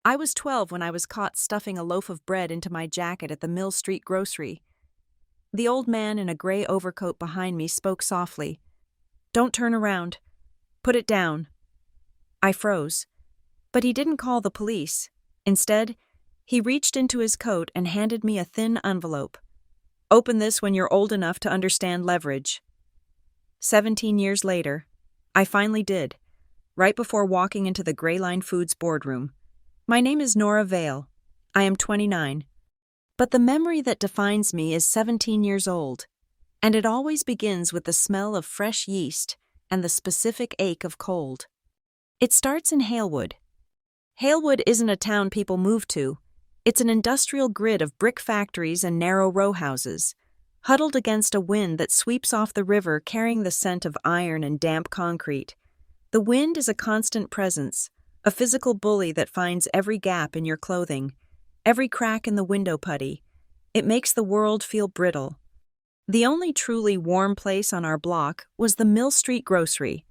I was 12 when I was caught stuffing a loaf of bread into my jacket at the Mill Street grocery. The old man in a gray overcoat behind me spoke softly. "Don't turn around. Put it down." I froze. But he didn't call the police. Instead, he reached into his coat and handed me a thin envelope. "Open this when you're old enough to understand leverage." 17 years later, I finally did, right before walking into the Greyline Foods boardroom. My name is Nora Vale. I am 29. But the memory that defines me is 17 years old, and it always begins with the smell of fresh yeast and the specific ache of cold. It starts in Halewood. Halewood isn't a town people move to. It's an industrial grid of brick factories and narrow row houses, huddled against a wind that sweeps off the river carrying the scent of iron and damp concrete. The wind is a constant presence, a physical bully that finds every gap in your clothing, every crack in the window putty. It makes the world feel brittle. The only truly warm place on our block was the Mill Street grocery.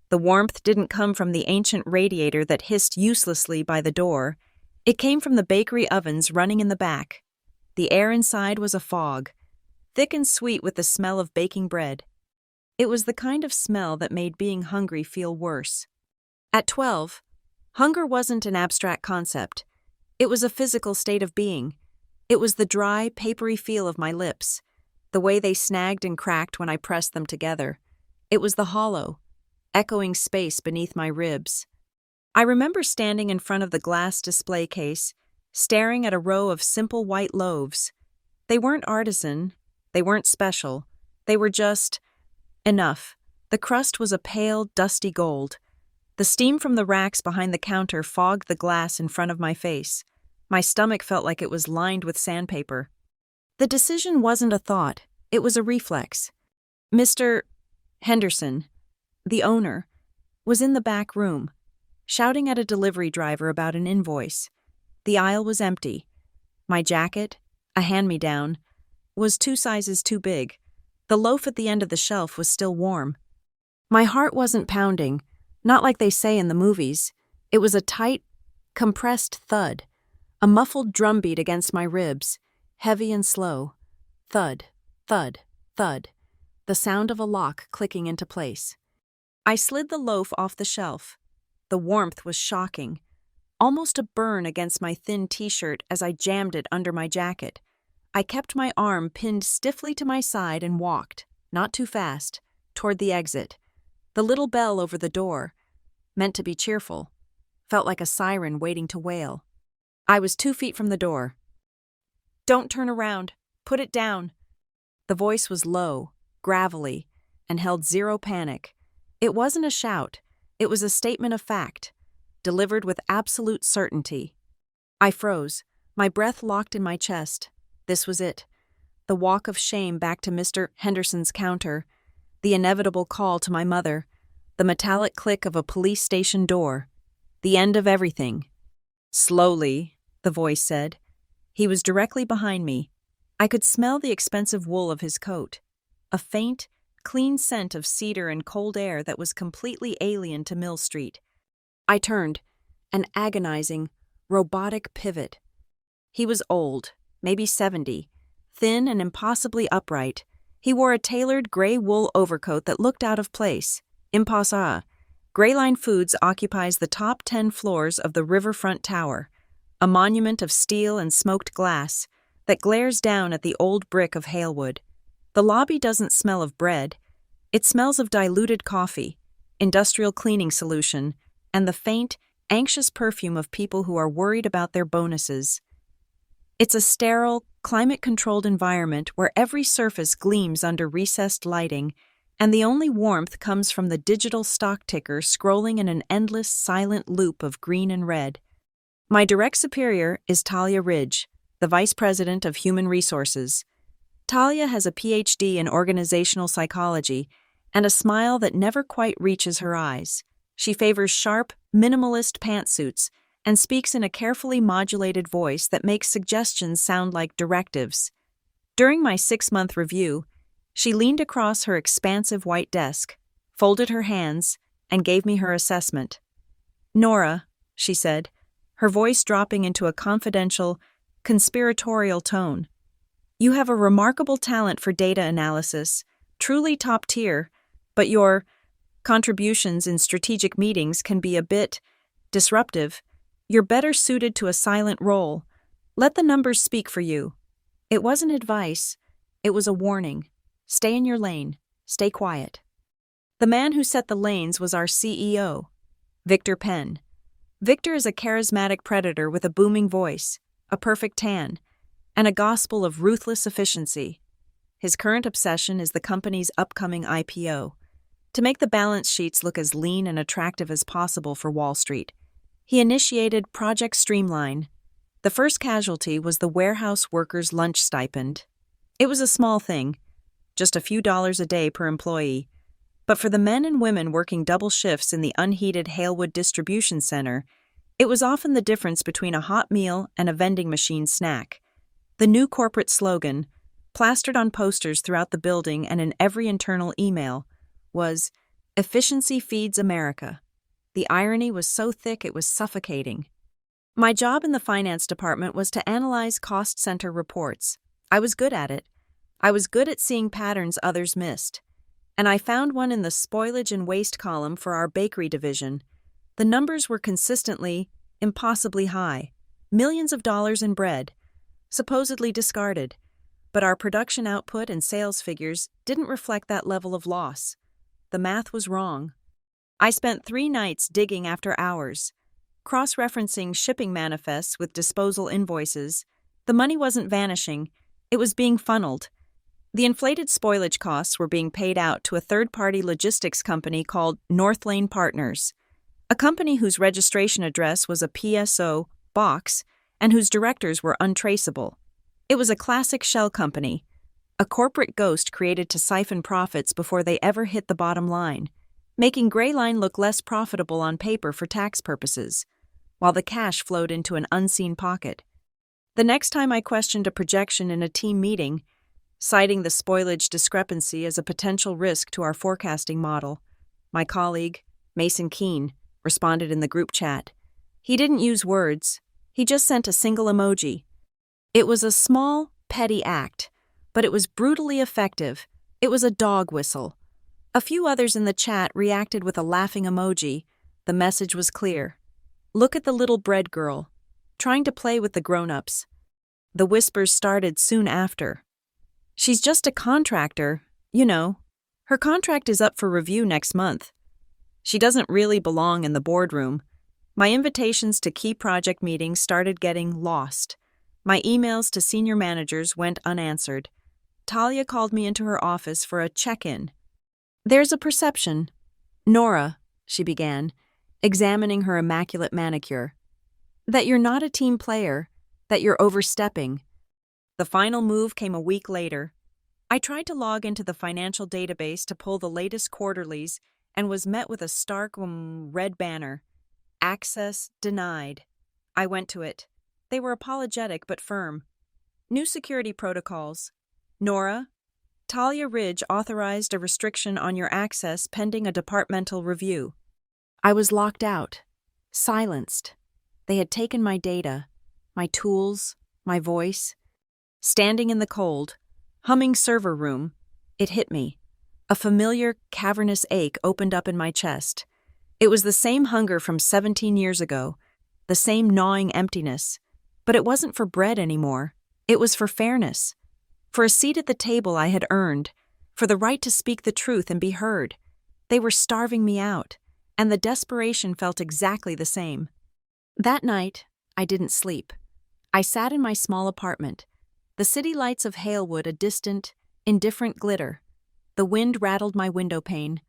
The warmth didn't come from the ancient radiator that hissed uselessly by the door. It came from the bakery ovens running in the back. The air inside was a fog, thick and sweet with the smell of baking bread. It was the kind of smell that made being hungry feel worse. At 12, hunger wasn't an abstract concept. It was a physical state of being. It was the dry, papery feel of my lips, the way they snagged and cracked when I pressed them together. It was the hollow, echoing space beneath my ribs. I remember standing in front of the glass display case, staring at a row of simple white loaves. They weren't artisan, they weren't special, they were just enough. The crust was a pale, dusty gold. The steam from the racks behind the counter fogged the glass in front of my face. My stomach felt like it was lined with sandpaper. The decision wasn't a thought, it was a reflex. Mr. Henderson, the owner, was in the back room, shouting at a delivery driver about an invoice. The aisle was empty. My jacket, a hand-me-down, was 2 sizes too big. The loaf at the end of the shelf was still warm. My heart wasn't pounding, not like they say in the movies. It was a tight, compressed thud, a muffled drumbeat against my ribs, heavy and slow. Thud, thud, thud, the sound of a lock clicking into place. I slid the loaf off the shelf. The warmth was shocking, almost a burn against my thin t-shirt as I jammed it under my jacket. I kept my arm pinned stiffly to my side and walked, not too fast, toward the exit. The little bell over the door, meant to be cheerful, felt like a siren waiting to wail. I was 2 feet from the door. "Don't turn around. Put it down." The voice was low, gravelly, and held zero panic. It wasn't a shout. It was a statement of fact, delivered with absolute certainty. I froze, my breath locked in my chest. This was it. The walk of shame back to Mr. Henderson's counter, the inevitable call to my mother, the metallic click of a police station door, the end of everything. "Slowly," the voice said. He was directly behind me. I could smell the expensive wool of his coat, a faint, clean scent of cedar and cold air that was completely alien to Mill Street. I turned, an agonizing, robotic pivot. He was old, maybe 70, thin and impossibly upright. He wore a tailored gray wool overcoat that looked out of place. Impossible. Greyline Foods occupies the top 10 floors of the Riverfront Tower, a monument of steel and smoked glass that glares down at the old brick of Halewood. The lobby doesn't smell of bread. It smells of diluted coffee, industrial cleaning solution, and the faint, anxious perfume of people who are worried about their bonuses. It's a sterile, climate-controlled environment where every surface gleams under recessed lighting, and the only warmth comes from the digital stock ticker scrolling in an endless, silent loop of green and red. My direct superior is Talia Ridge, the Vice President of Human Resources. Talia has a PhD in organizational psychology and a smile that never quite reaches her eyes. She favors sharp, minimalist pantsuits and speaks in a carefully modulated voice that makes suggestions sound like directives. During my 6-month review, she leaned across her expansive white desk, folded her hands, and gave me her assessment. "Nora," she said, her voice dropping into a confidential, conspiratorial tone. "You have a remarkable talent for data analysis, truly top tier, but your contributions in strategic meetings can be a bit disruptive. You're better suited to a silent role. Let the numbers speak for you." It wasn't advice, it was a warning. Stay in your lane, stay quiet. The man who set the lanes was our CEO, Victor Penn. Victor is a charismatic predator with a booming voice, a perfect tan, and a gospel of ruthless efficiency. His current obsession is the company's upcoming IPO. To make the balance sheets look as lean and attractive as possible for Wall Street, he initiated Project Streamline. The first casualty was the warehouse workers' lunch stipend. It was a small thing, just a few dollars a day per employee, but for the men and women working double shifts in the unheated Halewood distribution center, it was often the difference between a hot meal and a vending machine snack. The new corporate slogan, plastered on posters throughout the building and in every internal email, was "Efficiency feeds America." The irony was so thick it was suffocating. My job in the finance department was to analyze cost center reports. I was good at it. I was good at seeing patterns others missed. And I found one in the spoilage and waste column for our bakery division. The numbers were consistently, impossibly high. Millions of dollars in bread, supposedly discarded. But our production output and sales figures didn't reflect that level of loss. The math was wrong. I spent 3 nights digging after hours, cross-referencing shipping manifests with disposal invoices. The money wasn't vanishing, it was being funneled. The inflated spoilage costs were being paid out to a third-party logistics company called North Lane Partners, a company whose registration address was a PSO box and whose directors were untraceable. It was a classic shell company, a corporate ghost created to siphon profits before they ever hit the bottom line, making Gray Line look less profitable on paper for tax purposes, while the cash flowed into an unseen pocket. The next time I questioned a projection in a team meeting, citing the spoilage discrepancy as a potential risk to our forecasting model, my colleague, Mason Keene, responded in the group chat. He didn't use words, he just sent a single emoji. It was a small, petty act, but it was brutally effective. It was a dog whistle. A few others in the chat reacted with a laughing emoji. The message was clear. Look at the little bread girl, trying to play with the grown-ups. The whispers started soon after. She's just a contractor, you know. Her contract is up for review next month. She doesn't really belong in the boardroom. My invitations to key project meetings started getting lost. My emails to senior managers went unanswered. Talia called me into her office for a check-in. "There's a perception, Nora," she began, examining her immaculate manicure, "that you're not a team player, that you're overstepping." The final move came a week later. I tried to log into the financial database to pull the latest quarterlies and was met with a stark red banner. Access denied. I went to it. They were apologetic but firm. New security protocols. Nora, Talia Ridge authorized a restriction on your access pending a departmental review. I was locked out, silenced. They had taken my data, my tools, my voice. Standing in the cold, humming server room, it hit me. A familiar, cavernous ache opened up in my chest. It was the same hunger from 17 years ago, the same gnawing emptiness. But it wasn't for bread anymore. It was for fairness. For a seat at the table I had earned, for the right to speak the truth and be heard. They were starving me out, and the desperation felt exactly the same. That night, I didn't sleep. I sat in my small apartment, the city lights of Halewood a distant, indifferent glitter. The wind rattled my window pane.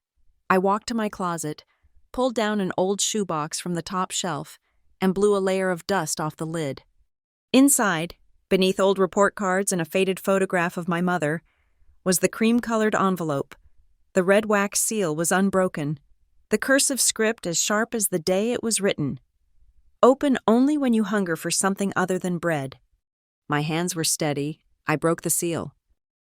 I walked to my closet, pulled down an old shoebox from the top shelf, and blew a layer of dust off the lid. Inside, beneath old report cards and a faded photograph of my mother, was the cream-colored envelope. The red wax seal was unbroken, the cursive script as sharp as the day it was written. Open only when you hunger for something other than bread. My hands were steady. I broke the seal.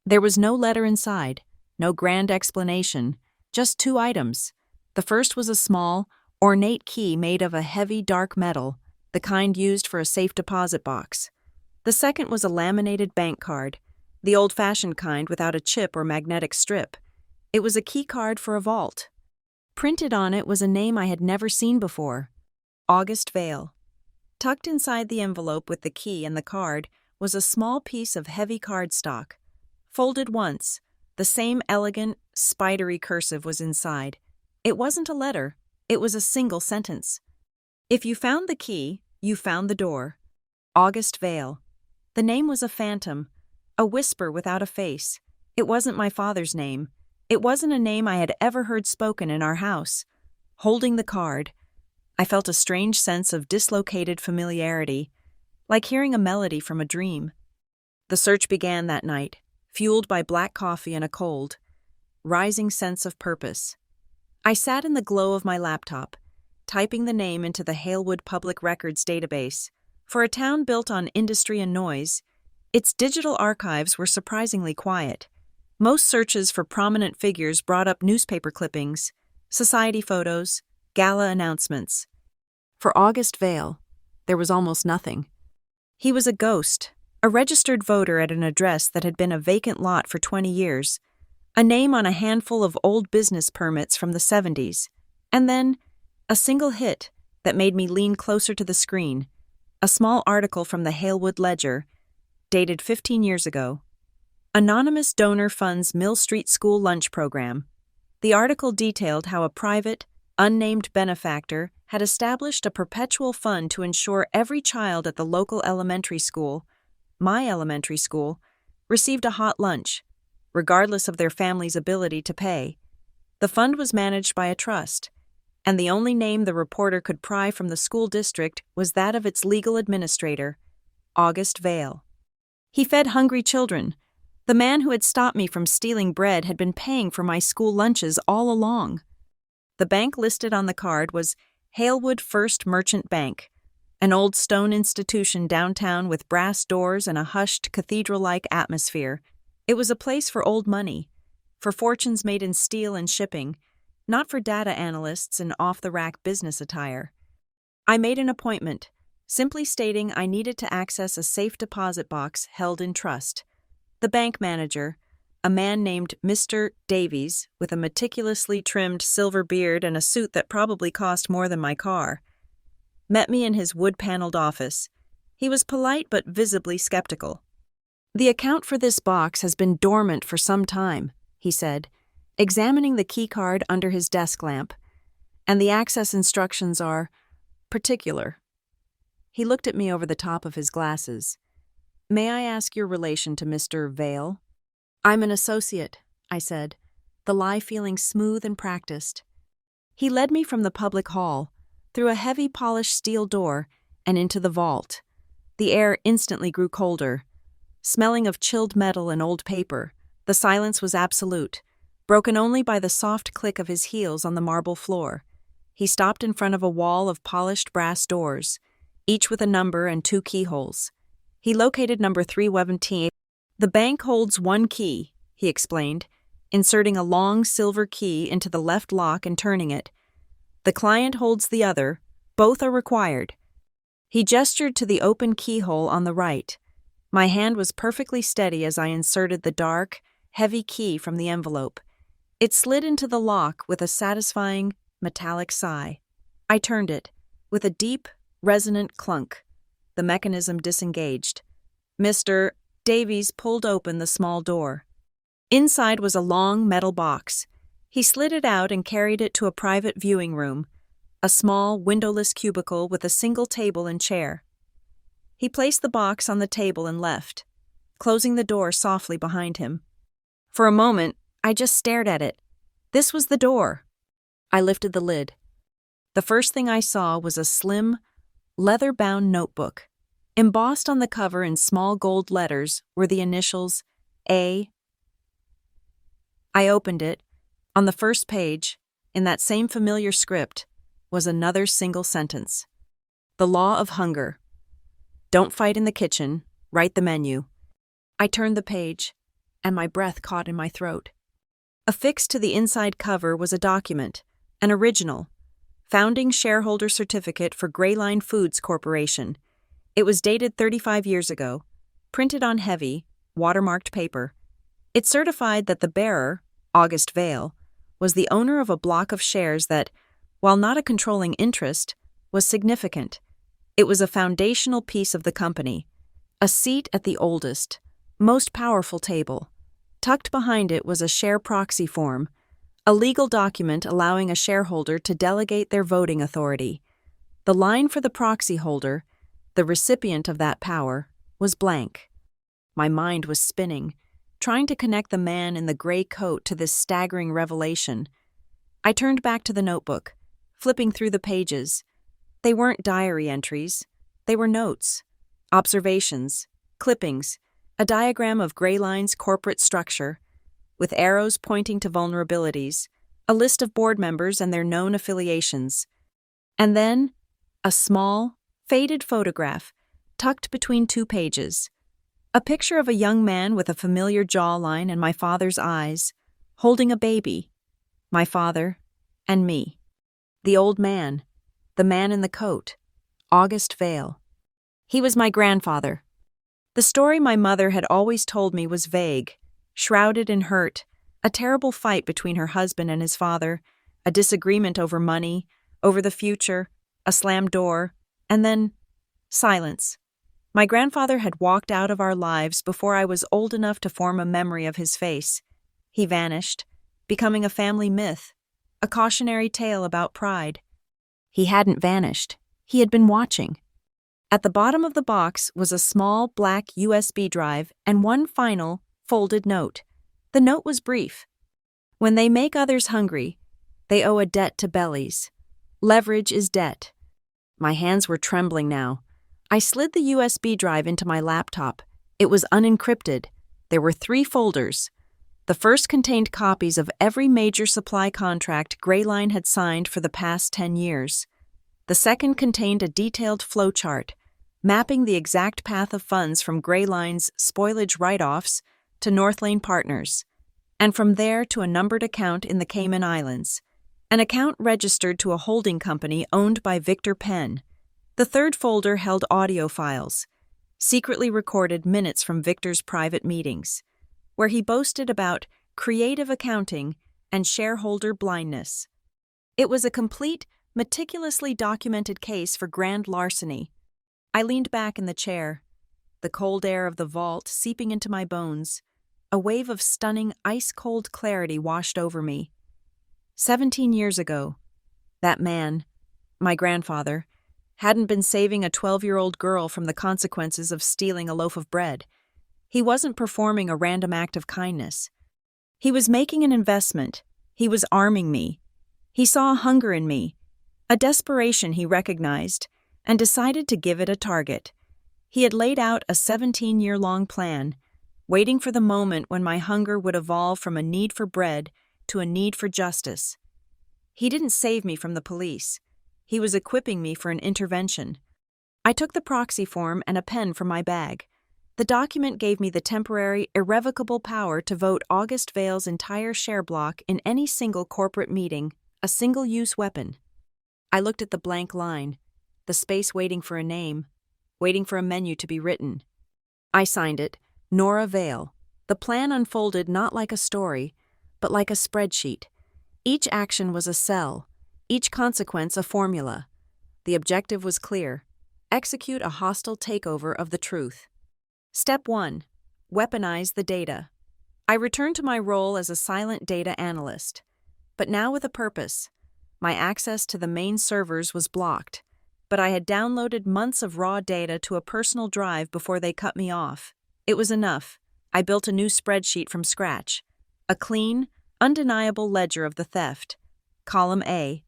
There was no letter inside, no grand explanation, just 2 items. The first was a small, ornate key made of a heavy, dark metal. the kind used for a safe deposit box. The second was a laminated bank card, the old-fashioned kind without a chip or magnetic strip. It was a key card for a vault. Printed on it was a name I had never seen before: August Vale. Tucked inside the envelope with the key and the card was a small piece of heavy cardstock. Folded once, the same elegant, spidery cursive was inside. It wasn't a letter, it was a single sentence. If you found the key, you found the door. August Vale. The name was a phantom, a whisper without a face. It wasn't my father's name. It wasn't a name I had ever heard spoken in our house. Holding the card, I felt a strange sense of dislocated familiarity, like hearing a melody from a dream. The search began that night, fueled by black coffee and a cold, rising sense of purpose. I sat in the glow of my laptop, typing the name into the Halewood Public Records database. For a town built on industry and noise, its digital archives were surprisingly quiet. Most searches for prominent figures brought up newspaper clippings, society photos, gala announcements. For August Vale, there was almost nothing. He was a ghost, a registered voter at an address that had been a vacant lot for 20 years, a name on a handful of old business permits from the 70s, and then a single hit that made me lean closer to the screen, a small article from the Halewood Ledger, dated 15 years ago. Anonymous donor funds Mill Street School lunch program. The article detailed how a private, unnamed benefactor had established a perpetual fund to ensure every child at the local elementary school, my elementary school, received a hot lunch, regardless of their family's ability to pay. The fund was managed by a trust, and the only name the reporter could pry from the school district was that of its legal administrator, August Vale. He fed hungry children. The man who had stopped me from stealing bread had been paying for my school lunches all along. The bank listed on the card was Halewood First Merchant Bank, an old stone institution downtown with brass doors and a hushed, cathedral-like atmosphere. It was a place for old money, for fortunes made in steel and shipping, not for data analysts in off-the-rack business attire. I made an appointment, simply stating I needed to access a safe deposit box held in trust. The bank manager, a man named Mr. Davies, with a meticulously trimmed silver beard and a suit that probably cost more than my car, met me in his wood-paneled office. He was polite but visibly skeptical. "The account for this box has been dormant for some time," he said, examining the keycard under his desk lamp, "and the access instructions are particular." He looked at me over the top of his glasses. "May I ask your relation to Mr. Vale?" "I'm an associate," I said, the lie feeling smooth and practiced. He led me from the public hall, through a heavy polished steel door, and into the vault. The air instantly grew colder, smelling of chilled metal and old paper. The silence was absolute, broken only by the soft click of his heels on the marble floor. He stopped in front of a wall of polished brass doors, each with a number and 2 keyholes. He located number 317. "The bank holds 1 key," he explained, inserting a long silver key into the left lock and turning it. "The client holds the other. Both are required." He gestured to the open keyhole on the right. My hand was perfectly steady as I inserted the dark, heavy key from the envelope. It slid into the lock with a satisfying, metallic sigh. I turned it. With a deep, resonant clunk, the mechanism disengaged. Mr. Davies pulled open the small door. Inside was a long metal box. He slid it out and carried it to a private viewing room, a small, windowless cubicle with a single table and chair. He placed the box on the table and left, closing the door softly behind him. For a moment, I just stared at it. This was the door. I lifted the lid. The first thing I saw was a slim, leather-bound notebook. Embossed on the cover in small gold letters were the initials A. I opened it. On the first page, in that same familiar script, was another single sentence. "The law of hunger. Don't fight in the kitchen, write the menu." I turned the page, and my breath caught in my throat. Affixed to the inside cover was a document, an original, Founding Shareholder Certificate for Greyline Foods Corporation. It was dated 35 years ago, printed on heavy, watermarked paper. It certified that the bearer, August Vale, was the owner of a block of shares that, while not a controlling interest, was significant. It was a foundational piece of the company, a seat at the oldest, most powerful table. Tucked behind it was a share proxy form, a legal document allowing a shareholder to delegate their voting authority. The line for the proxy holder, the recipient of that power, was blank. My mind was spinning, trying to connect the man in the gray coat to this staggering revelation. I turned back to the notebook, flipping through the pages. They weren't diary entries. They were notes, observations, clippings, a diagram of Greyline's corporate structure, with arrows pointing to vulnerabilities, a list of board members and their known affiliations. And then, a small, faded photograph tucked between two pages. A picture of a young man with a familiar jawline and my father's eyes, holding a baby. My father and me. The old man, the man in the coat, August Vale. He was my grandfather. The story my mother had always told me was vague, shrouded in hurt, a terrible fight between her husband and his father, a disagreement over money, over the future, a slammed door, and then silence. My grandfather had walked out of our lives before I was old enough to form a memory of his face. He vanished, becoming a family myth, a cautionary tale about pride. He hadn't vanished. He had been watching. At the bottom of the box was a small black USB drive and one final, folded note. The note was brief. When they make others hungry, they owe a debt to bellies. Leverage is debt. My hands were trembling now. I slid the USB drive into my laptop. It was unencrypted. There were 3 folders. The first contained copies of every major supply contract Greyline had signed for the past 10 years. The second contained a detailed flowchart, mapping the exact path of funds from Greyline's spoilage write-offs to Northlane Partners, and from there to a numbered account in the Cayman Islands, an account registered to a holding company owned by Victor Penn. The third folder held audio files, secretly recorded minutes from Victor's private meetings, where he boasted about creative accounting and shareholder blindness. It was a complete, meticulously documented case for grand larceny. I leaned back in the chair, the cold air of the vault seeping into my bones. A wave of stunning, ice-cold clarity washed over me. 17 years ago, that man, my grandfather, hadn't been saving a 12-year-old girl from the consequences of stealing a loaf of bread. He wasn't performing a random act of kindness. He was making an investment. He was arming me. He saw a hunger in me, a desperation he recognized, and decided to give it a target. He had laid out a 17-year-long plan, waiting for the moment when my hunger would evolve from a need for bread to a need for justice. He didn't save me from the police. He was equipping me for an intervention. I took the proxy form and a pen from my bag. The document gave me the temporary, irrevocable power to vote August Vale's entire share block in any single corporate meeting, a single-use weapon. I looked at the blank line, the space waiting for a name, waiting for a menu to be written. I signed it, Nora Vale. The plan unfolded not like a story, but like a spreadsheet. Each action was a cell, each consequence a formula. The objective was clear: execute a hostile takeover of the truth. Step 1. Weaponize the data. I returned to my role as a silent data analyst, but now with a purpose. My access to the main servers was blocked, but I had downloaded months of raw data to a personal drive before they cut me off. It was enough. I built a new spreadsheet from scratch. A clean, undeniable ledger of the theft. Column A.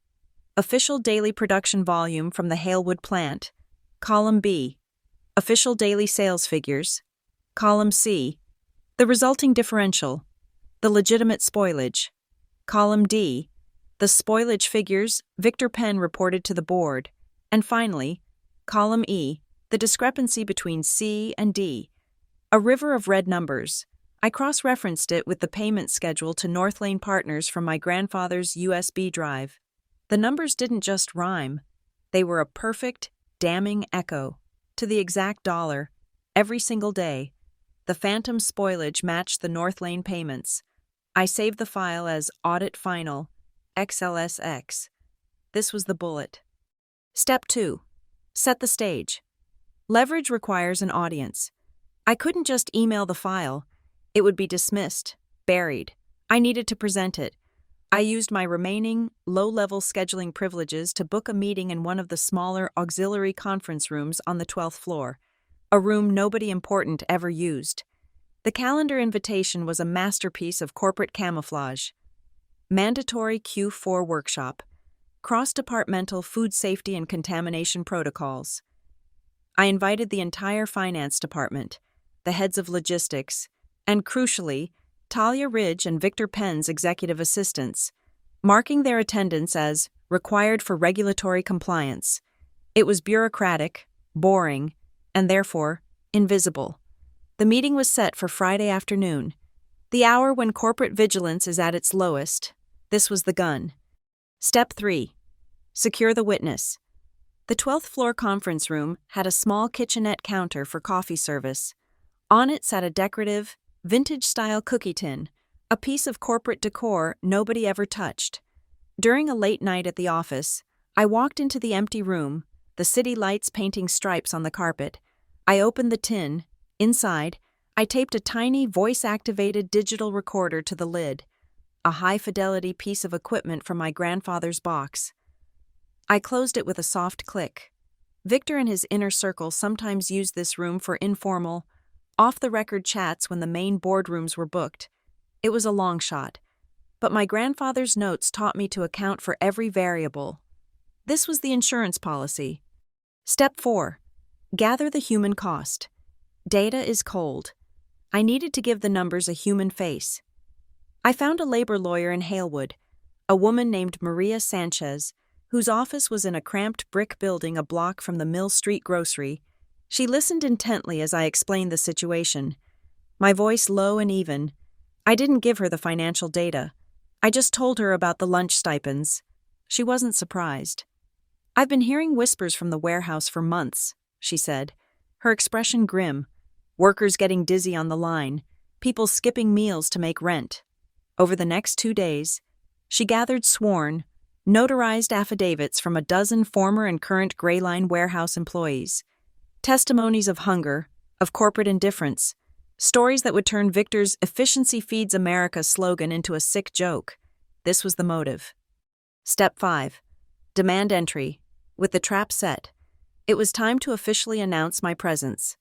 Official daily production volume from the Halewood plant. Column B. Official daily sales figures. Column C. The resulting differential. The legitimate spoilage. Column D. The spoilage figures Victor Penn reported to the board. And finally, Column E. The discrepancy between C and D. A river of red numbers. I cross-referenced it with the payment schedule to Northlane Partners from my grandfather's USB drive. The numbers didn't just rhyme, they were a perfect, damning echo, to the exact dollar, every single day. The phantom spoilage matched the North Lane payments. I saved the file as Audit Final, XLSX. This was the bullet. Step 2. Set the stage. Leverage requires an audience. I couldn't just email the file. It would be dismissed, buried. I needed to present it. I used my remaining, low-level scheduling privileges to book a meeting in one of the smaller auxiliary conference rooms on the 12th floor, a room nobody important ever used. The calendar invitation was a masterpiece of corporate camouflage. Mandatory Q4 workshop. Cross-departmental food safety and contamination protocols. I invited the entire finance department, the heads of logistics, and crucially, Talia Ridge and Victor Penn's executive assistants, marking their attendance as required for regulatory compliance. It was bureaucratic, boring, and therefore invisible. The meeting was set for Friday afternoon, the hour when corporate vigilance is at its lowest. This was the gun. Step 3. Secure the witness. The 12th floor conference room had a small kitchenette counter for coffee service. On it sat a decorative, vintage-style cookie tin, a piece of corporate decor nobody ever touched. During a late night at the office, I walked into the empty room, the city lights painting stripes on the carpet. I opened the tin. Inside, I taped a tiny voice-activated digital recorder to the lid, a high-fidelity piece of equipment from my grandfather's box. I closed it with a soft click. Victor and his inner circle sometimes used this room for informal, off-the-record chats when the main boardrooms were booked. It was a long shot, but my grandfather's notes taught me to account for every variable. This was the insurance policy. Step 4. Gather the human cost. Data is cold. I needed to give the numbers a human face. I found a labor lawyer in Halewood, a woman named Maria Sanchez, whose office was in a cramped brick building a block from the Mill Street grocery. She listened intently as I explained the situation, my voice low and even. I didn't give her the financial data. I just told her about the lunch stipends. She wasn't surprised. "I've been hearing whispers from the warehouse for months," she said, her expression grim. "Workers getting dizzy on the line, people skipping meals to make rent." Over the next 2 days, she gathered sworn, notarized affidavits from a dozen former and current Gray Line warehouse employees. Testimonies of hunger, of corporate indifference, stories that would turn Victor's "Efficiency Feeds America" slogan into a sick joke. This was the motive. Step 5. Demand entry. With the trap set, it was time to officially announce my presence.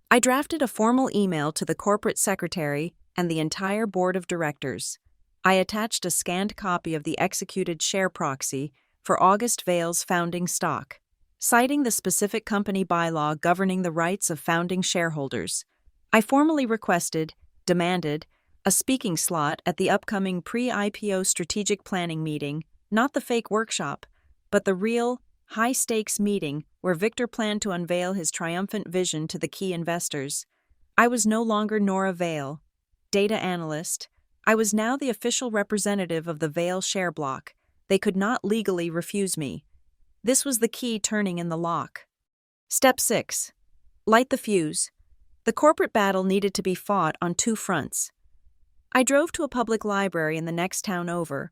I drafted a formal email to the corporate secretary and the entire board of directors. I attached a scanned copy of the executed share proxy for August Vale's founding stock, citing the specific company bylaw governing the rights of founding shareholders. I formally demanded, a speaking slot at the upcoming pre-IPO strategic planning meeting, not the fake workshop, but the real, high-stakes meeting where Victor planned to unveil his triumphant vision to the key investors. I was no longer Nora Vale, data analyst. I was now the official representative of the Vale share block. They could not legally refuse me. This was the key turning in the lock. Step 6. Light the fuse. The corporate battle needed to be fought on 2 fronts. I drove to a public library in the next town over,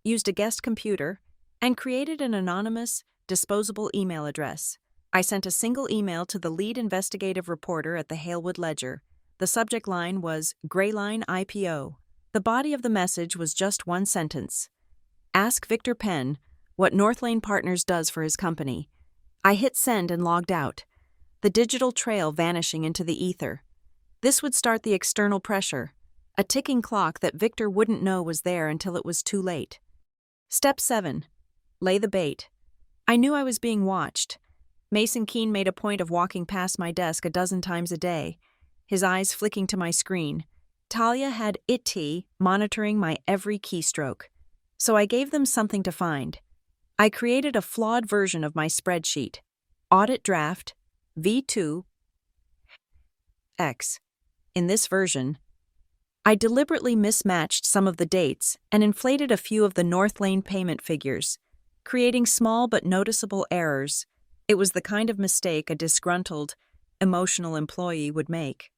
used a guest computer, and created an anonymous, disposable email address. I sent a single email to the lead investigative reporter at the Halewood Ledger. The subject line was Gray Line IPO. The body of the message was just one sentence. Ask Victor Penn what North Lane Partners does for his company. I hit send and logged out, the digital trail vanishing into the ether. This would start the external pressure, a ticking clock that Victor wouldn't know was there until it was too late. Step 7. Lay the bait. I knew I was being watched. Mason Keene made a point of walking past my desk a dozen times a day, his eyes flicking to my screen. Talia had IT monitoring my every keystroke, so I gave them something to find. I created a flawed version of my spreadsheet, Audit Draft V2X. In this version, I deliberately mismatched some of the dates and inflated a few of the North Lane payment figures. creating small but noticeable errors. It was the kind of mistake a disgruntled, emotional employee would make.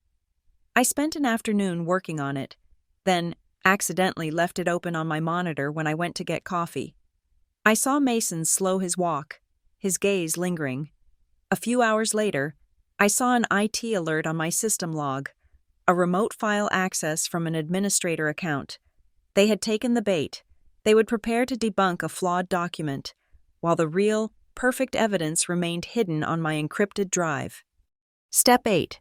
I spent an afternoon working on it, then accidentally left it open on my monitor when I went to get coffee. I saw Mason slow his walk, his gaze lingering. A few hours later, I saw an IT alert on my system log, a remote file access from an administrator account. They had taken the bait. They would prepare to debunk a flawed document, while the real, perfect evidence remained hidden on my encrypted drive. Step 8.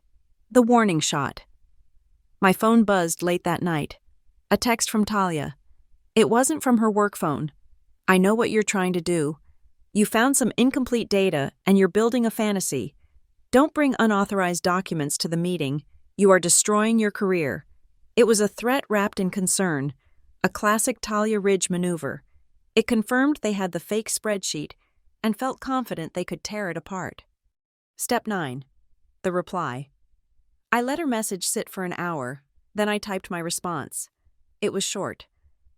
The warning shot. My phone buzzed late that night. A text from Talia. It wasn't from her work phone. I know what you're trying to do. You found some incomplete data and you're building a fantasy. Don't bring unauthorized documents to the meeting. You are destroying your career. It was a threat wrapped in concern, a classic Talia Ridge maneuver. It confirmed they had the fake spreadsheet and felt confident they could tear it apart. Step 9. The reply. I let her message sit for an hour, then I typed my response. It was short.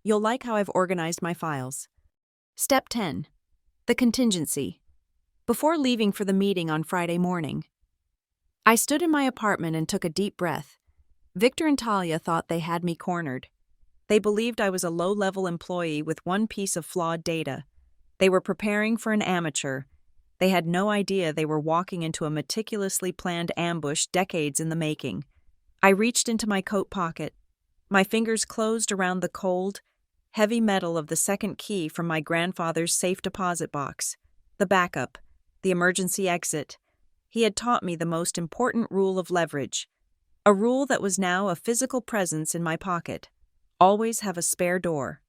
You'll like how I've organized my files. Step 10. The contingency. Before leaving for the meeting on Friday morning, I stood in my apartment and took a deep breath. Victor and Talia thought they had me cornered. They believed I was a low-level employee with one piece of flawed data. They were preparing for an amateur. They had no idea they were walking into a meticulously planned ambush decades in the making. I reached into my coat pocket. My fingers closed around the cold, heavy metal of the second key from my grandfather's safe deposit box. The backup, the emergency exit. He had taught me the most important rule of leverage, a rule that was now a physical presence in my pocket. Always have a spare door.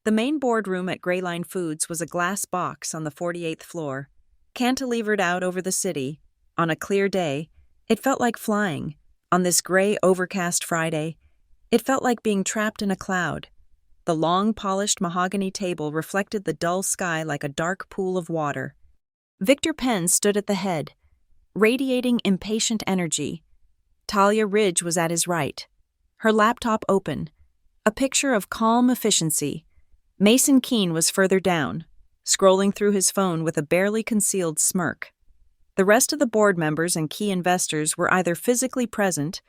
The main boardroom at Greyline Foods was a glass box on the 48th floor. Cantilevered out over the city, on a clear day, it felt like flying. On this gray, overcast Friday, it felt like being trapped in a cloud. The long, polished mahogany table reflected the dull sky like a dark pool of water. Victor Penn stood at the head, radiating impatient energy. Talia Ridge was at his right, her laptop open, a picture of calm efficiency. Mason Keene was further down, scrolling through his phone with a barely concealed smirk. The rest of the board members and key investors were either physically present,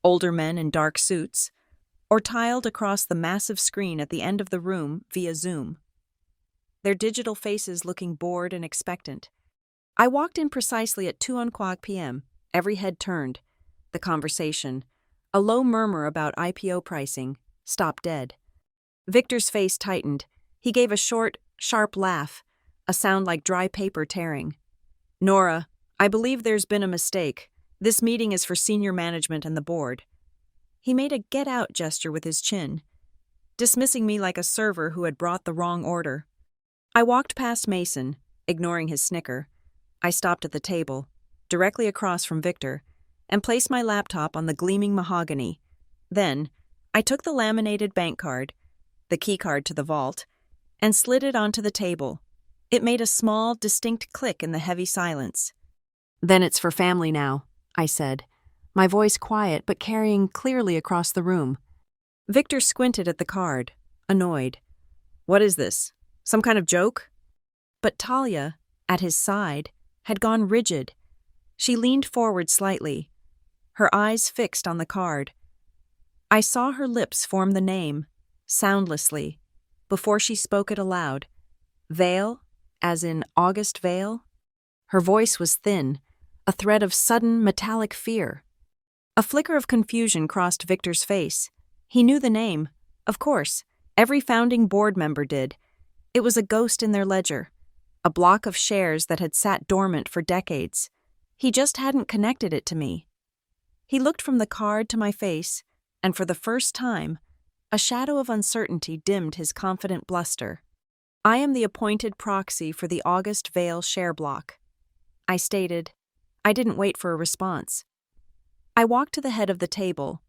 older men in dark suits, or tiled across the massive screen at the end of the room via Zoom, their digital faces looking bored and expectant. I walked in precisely at 2:00 p.m., every head turned. The conversation, a low murmur about IPO pricing, stopped dead. Victor's face tightened. He gave a short, sharp laugh, a sound like dry paper tearing. Nora, I believe there's been a mistake. This meeting is for senior management and the board. He made a get-out gesture with his chin, dismissing me like a server who had brought the wrong order. I walked past Mason, ignoring his snicker. I stopped at the table, directly across from Victor, and placed my laptop on the gleaming mahogany. Then, I took the laminated bank card, the key card to the vault, and slid it onto the table. It made a small, distinct click in the heavy silence. Then it's for family now, I said, my voice quiet but carrying clearly across the room. Victor squinted at the card, annoyed. What is this? Some kind of joke? But Talia, at his side, had gone rigid. She leaned forward slightly, her eyes fixed on the card. I saw her lips form the name, soundlessly, before she spoke it aloud. Vale, as in August Vale? Her voice was thin, a thread of sudden, metallic fear. A flicker of confusion crossed Victor's face. He knew the name. Of course, every founding board member did. It was a ghost in their ledger, a block of shares that had sat dormant for decades. He just hadn't connected it to me. He looked from the card to my face, and for the first time, a shadow of uncertainty dimmed his confident bluster. I am the appointed proxy for the August Vale share block, I stated. I didn't wait for a response. I walked to the head of the table,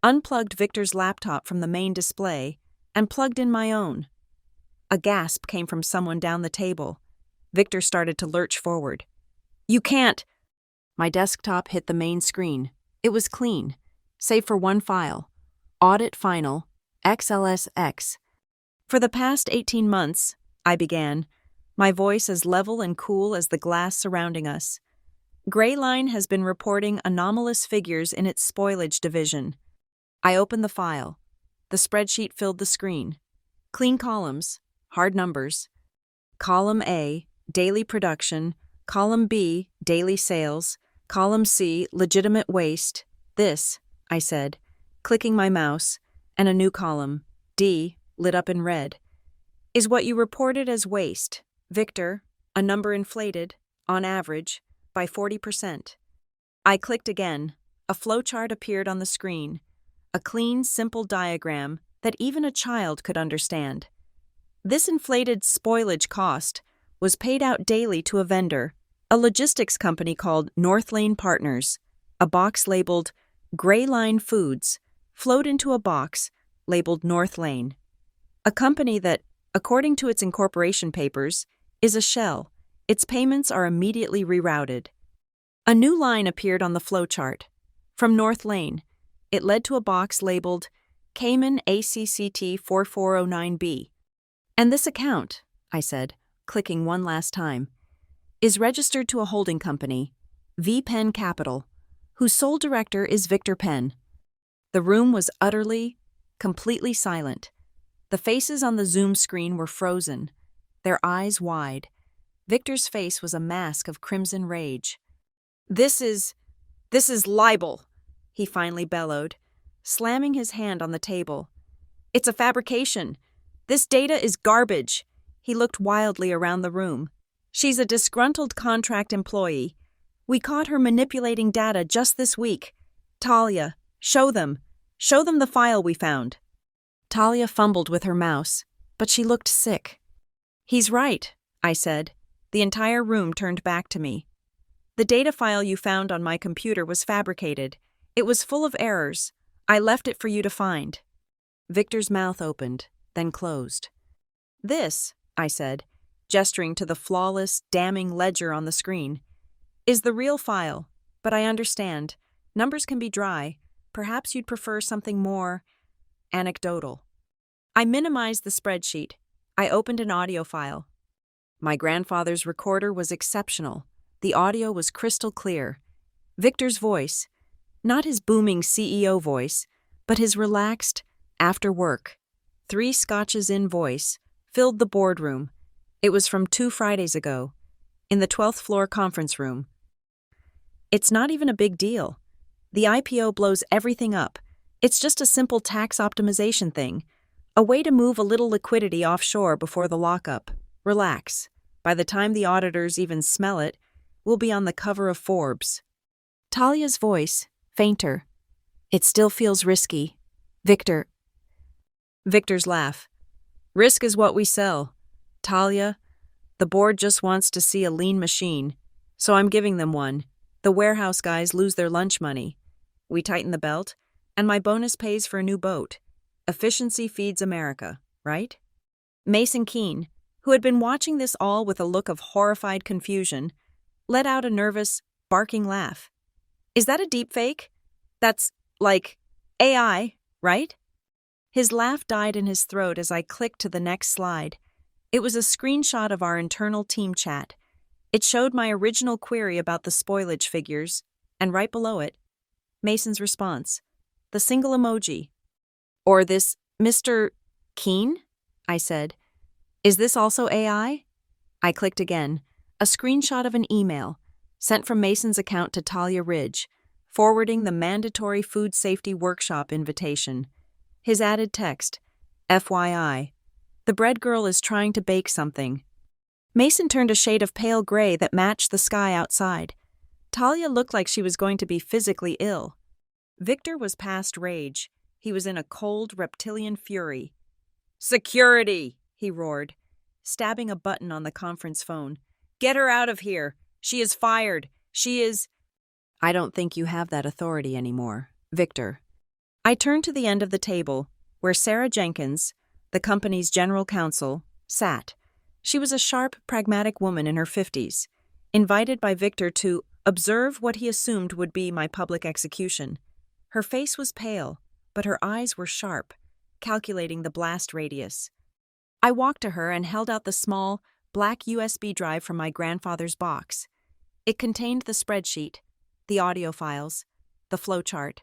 unplugged Victor's laptop from the main display, and plugged in my own. A gasp came from someone down the table. Victor started to lurch forward. You can't! My desktop hit the main screen. It was clean, save for one file. Audit Final, XLSX. For the past 18 months, I began, my voice as level and cool as the glass surrounding us. Gray Line has been reporting anomalous figures in its spoilage division. I opened the file. The spreadsheet filled the screen. Clean columns, hard numbers. Column A, daily production. Column B, daily sales. Column C, legitimate waste. This, I said, clicking my mouse, and a new column, D, lit up in red, is what you reported as waste. Victor, a number inflated, on average, by 40%. I clicked again. A flowchart appeared on the screen. A clean, simple diagram that even a child could understand. This inflated spoilage cost was paid out daily to a vendor, a logistics company called North Lane Partners. A box labeled Gray Line Foods flowed into a box labeled North Lane. A company that, according to its incorporation papers, is a shell. Its payments are immediately rerouted. A new line appeared on the flowchart. From North Lane, it led to a box labeled Cayman ACCT 4409B. And this account, I said, clicking one last time, is registered to a holding company, V Penn Capital, whose sole director is Victor Penn. The room was utterly, completely silent. The faces on the Zoom screen were frozen, their eyes wide. Victor's face was a mask of crimson rage. This is libel, he finally bellowed, slamming his hand on the table. It's a fabrication. This data is garbage. He looked wildly around the room. She's a disgruntled contract employee. We caught her manipulating data just this week. Talia, show them. Show them the file we found. Talia fumbled with her mouse, but she looked sick. He's right, I said. The entire room turned back to me. The data file you found on my computer was fabricated. It was full of errors. I left it for you to find. Victor's mouth opened, then closed. This, I said, gesturing to the flawless, damning ledger on the screen, is the real file, but I understand. Numbers can be dry. Perhaps you'd prefer something more anecdotal. I minimized the spreadsheet. I opened an audio file. My grandfather's recorder was exceptional. The audio was crystal clear. Victor's voice, not his booming CEO voice, but his relaxed, after work, 3 scotches in voice, filled the boardroom. It was from 2 Fridays ago, in the 12th floor conference room. It's not even a big deal. The IPO blows everything up. It's just a simple tax optimization thing, a way to move a little liquidity offshore before the lockup. Relax. By the time the auditors even smell it, we'll be on the cover of Forbes. Talia's voice, fainter. It still feels risky. Victor's laugh. Risk is what we sell. Talia, the board just wants to see a lean machine, so I'm giving them one. The warehouse guys lose their lunch money. We tighten the belt, and my bonus pays for a new boat. Efficiency feeds America, right? Mason Keene, who had been watching this all with a look of horrified confusion, let out a nervous, barking laugh. Is that a deepfake? That's, like, AI, right? His laugh died in his throat as I clicked to the next slide. It was a screenshot of our internal team chat. It showed my original query about the spoilage figures, and right below it, Mason's response, the single emoji. Or this Mr. Keene? I said. Is this also AI? I clicked again. A screenshot of an email, sent from Mason's account to Talia Ridge, forwarding the mandatory food safety workshop invitation. His added text, FYI, the bread girl is trying to bake something. Mason turned a shade of pale gray that matched the sky outside. Talia looked like she was going to be physically ill. Victor was past rage. He was in a cold, reptilian fury. Security, he roared, stabbing a button on the conference phone. Get her out of here. She is fired. She is... I don't think you have that authority anymore, Victor. I turned to the end of the table, where Sarah Jenkins, the company's general counsel, sat. She was a sharp, pragmatic woman in her 50s, invited by Victor to observe what he assumed would be my public execution. Her face was pale, but her eyes were sharp, calculating the blast radius. I walked to her and held out the small, black USB drive from my grandfather's box. It contained the spreadsheet, the audio files, the flowchart,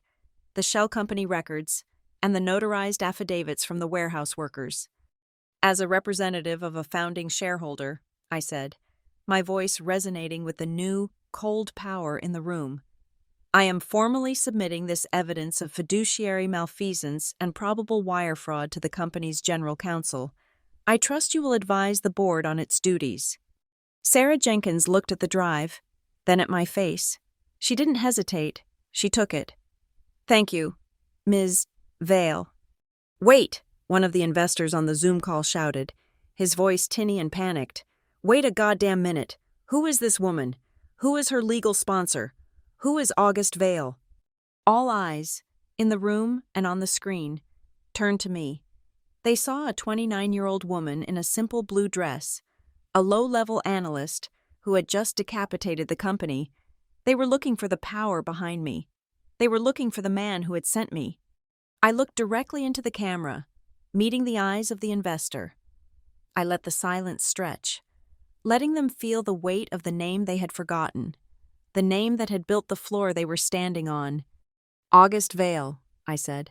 the shell company records, and the notarized affidavits from the warehouse workers. As a representative of a founding shareholder, I said, my voice resonating with the new, cold power in the room, I am formally submitting this evidence of fiduciary malfeasance and probable wire fraud to the company's general counsel. I trust you will advise the board on its duties. Sarah Jenkins looked at the drive, then at my face. She didn't hesitate. She took it. Thank you, Ms. Vale. Wait, one of the investors on the Zoom call shouted, his voice tinny and panicked. Wait a goddamn minute. Who is this woman? Who is her legal sponsor? Who is August Vale? All eyes, in the room and on the screen, turned to me. They saw a 29-year-old woman in a simple blue dress, a low-level analyst who had just decapitated the company. They were looking for the power behind me. They were looking for the man who had sent me. I looked directly into the camera, meeting the eyes of the investor. I let the silence stretch, letting them feel the weight of the name they had forgotten, the name that had built the floor they were standing on. August Vale, I said.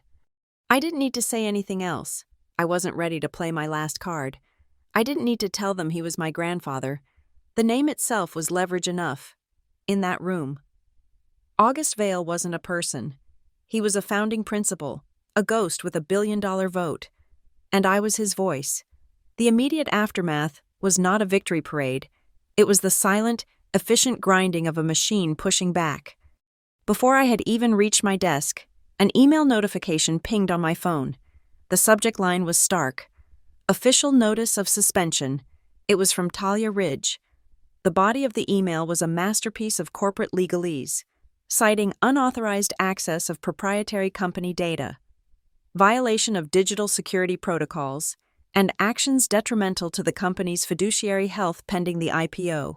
I didn't need to say anything else. I wasn't ready to play my last card. I didn't need to tell them he was my grandfather. The name itself was leverage enough. In that room. August Vale wasn't a person. He was a founding principal, a ghost with $1 billion vote. And I was his voice. The immediate aftermath was not a victory parade. It was the silent, efficient grinding of a machine pushing back. Before I had even reached my desk, an email notification pinged on my phone. The subject line was stark. Official notice of suspension. It was from Talia Ridge. The body of the email was a masterpiece of corporate legalese, citing unauthorized access of proprietary company data, violation of digital security protocols, and actions detrimental to the company's fiduciary health pending the IPO.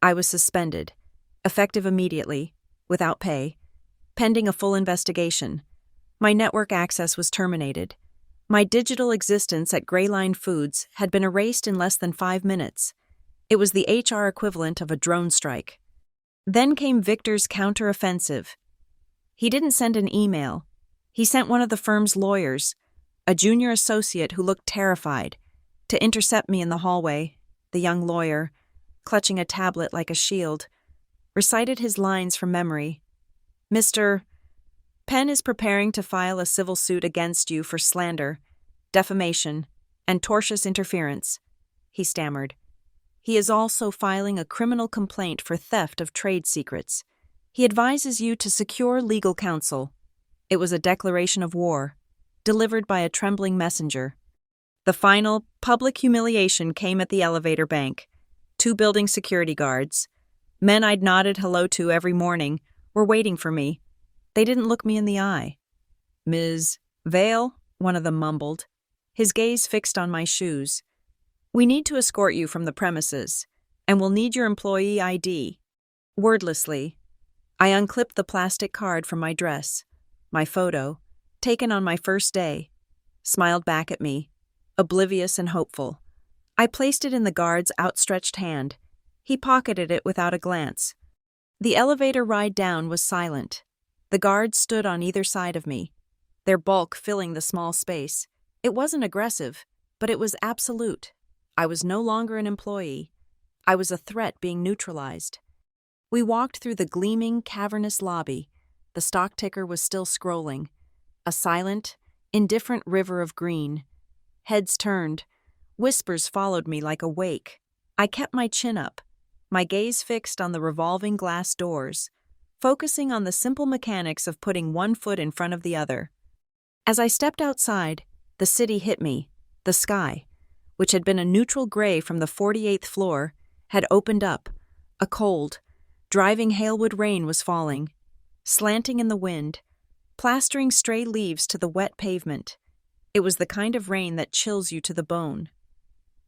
I was suspended, effective immediately, without pay, pending a full investigation. My network access was terminated. My digital existence at Greyline Foods had been erased in less than 5 minutes. It was the HR equivalent of a drone strike. Then came Victor's counteroffensive. He didn't send an email. He sent one of the firm's lawyers, a junior associate who looked terrified, to intercept me in the hallway. The young lawyer, clutching a tablet like a shield, recited his lines from memory. Mr. Penn is preparing to file a civil suit against you for slander, defamation, and tortious interference, he stammered. He is also filing a criminal complaint for theft of trade secrets. He advises you to secure legal counsel. It was a declaration of war, delivered by a trembling messenger. The final, public humiliation came at the elevator bank. 2 building security guards, men I'd nodded hello to every morning, were waiting for me. They didn't look me in the eye. Ms. Vale, one of them mumbled, his gaze fixed on my shoes. We need to escort you from the premises, and we'll need your employee ID. Wordlessly, I unclipped the plastic card from my dress, my photo, taken on my first day, smiled back at me, oblivious and hopeful. I placed it in the guard's outstretched hand. He pocketed it without a glance. The elevator ride down was silent. The guards stood on either side of me, their bulk filling the small space. It wasn't aggressive, but it was absolute. I was no longer an employee. I was a threat being neutralized. We walked through the gleaming, cavernous lobby. The stock ticker was still scrolling. A silent, indifferent river of green. Heads turned. Whispers followed me like a wake. I kept my chin up, my gaze fixed on the revolving glass doors, focusing on the simple mechanics of putting one foot in front of the other. As I stepped outside, the city hit me. The sky, which had been a neutral gray from the 48th floor, had opened up. A cold, driving hailwood rain was falling, slanting in the wind, plastering stray leaves to the wet pavement. It was the kind of rain that chills you to the bone.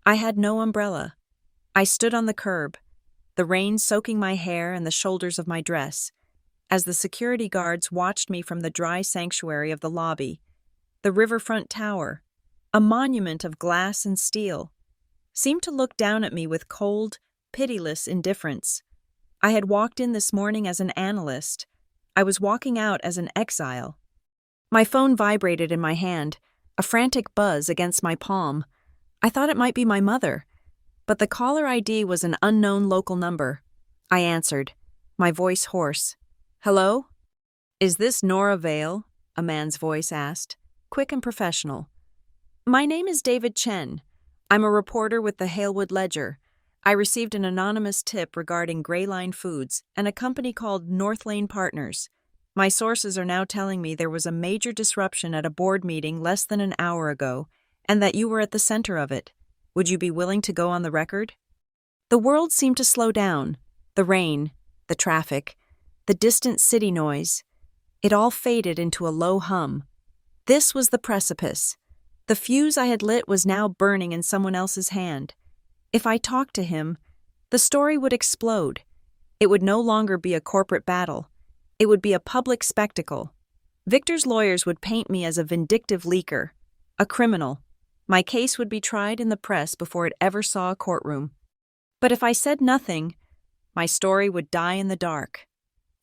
I had no umbrella. I stood on the curb, the rain soaking my hair and the shoulders of my dress, as the security guards watched me from the dry sanctuary of the lobby, the riverfront tower, a monument of glass and steel, seemed to look down at me with cold, pitiless indifference. I had walked in this morning as an analyst. I was walking out as an exile. My phone vibrated in my hand, a frantic buzz against my palm. I thought it might be my mother, but the caller ID was an unknown local number. I answered, my voice hoarse. "Hello? Is this Nora Vale?" a man's voice asked, quick and professional. "My name is David Chen. I'm a reporter with the Halewood Ledger. I received an anonymous tip regarding Gray Line Foods and a company called North Lane Partners. My sources are now telling me there was a major disruption at a board meeting less than an hour ago, and that you were at the center of it. Would you be willing to go on the record?" The world seemed to slow down. The rain, the traffic, the distant city noise. It all faded into a low hum. This was the precipice. The fuse I had lit was now burning in someone else's hand. If I talked to him, the story would explode. It would no longer be a corporate battle. It would be a public spectacle. Victor's lawyers would paint me as a vindictive leaker, a criminal. My case would be tried in the press before it ever saw a courtroom. But if I said nothing, my story would die in the dark.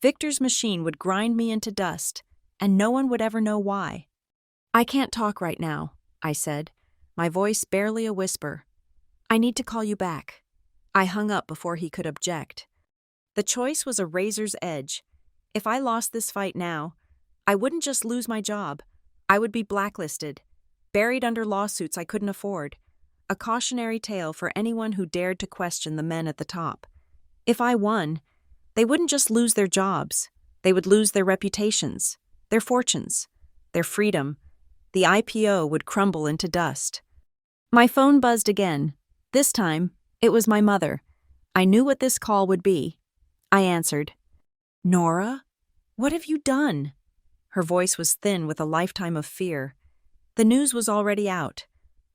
Victor's machine would grind me into dust, and no one would ever know why. "I can't talk right now," I said, my voice barely a whisper. "I need to call you back." I hung up before he could object. The choice was a razor's edge. If I lost this fight now, I wouldn't just lose my job. I would be blacklisted, buried under lawsuits I couldn't afford, a cautionary tale for anyone who dared to question the men at the top. If I won, they wouldn't just lose their jobs. They would lose their reputations, their fortunes, their freedom. The IPO would crumble into dust. My phone buzzed again. This time, it was my mother. I knew what this call would be. I answered. "Nora, what have you done?" Her voice was thin with a lifetime of fear. The news was already out.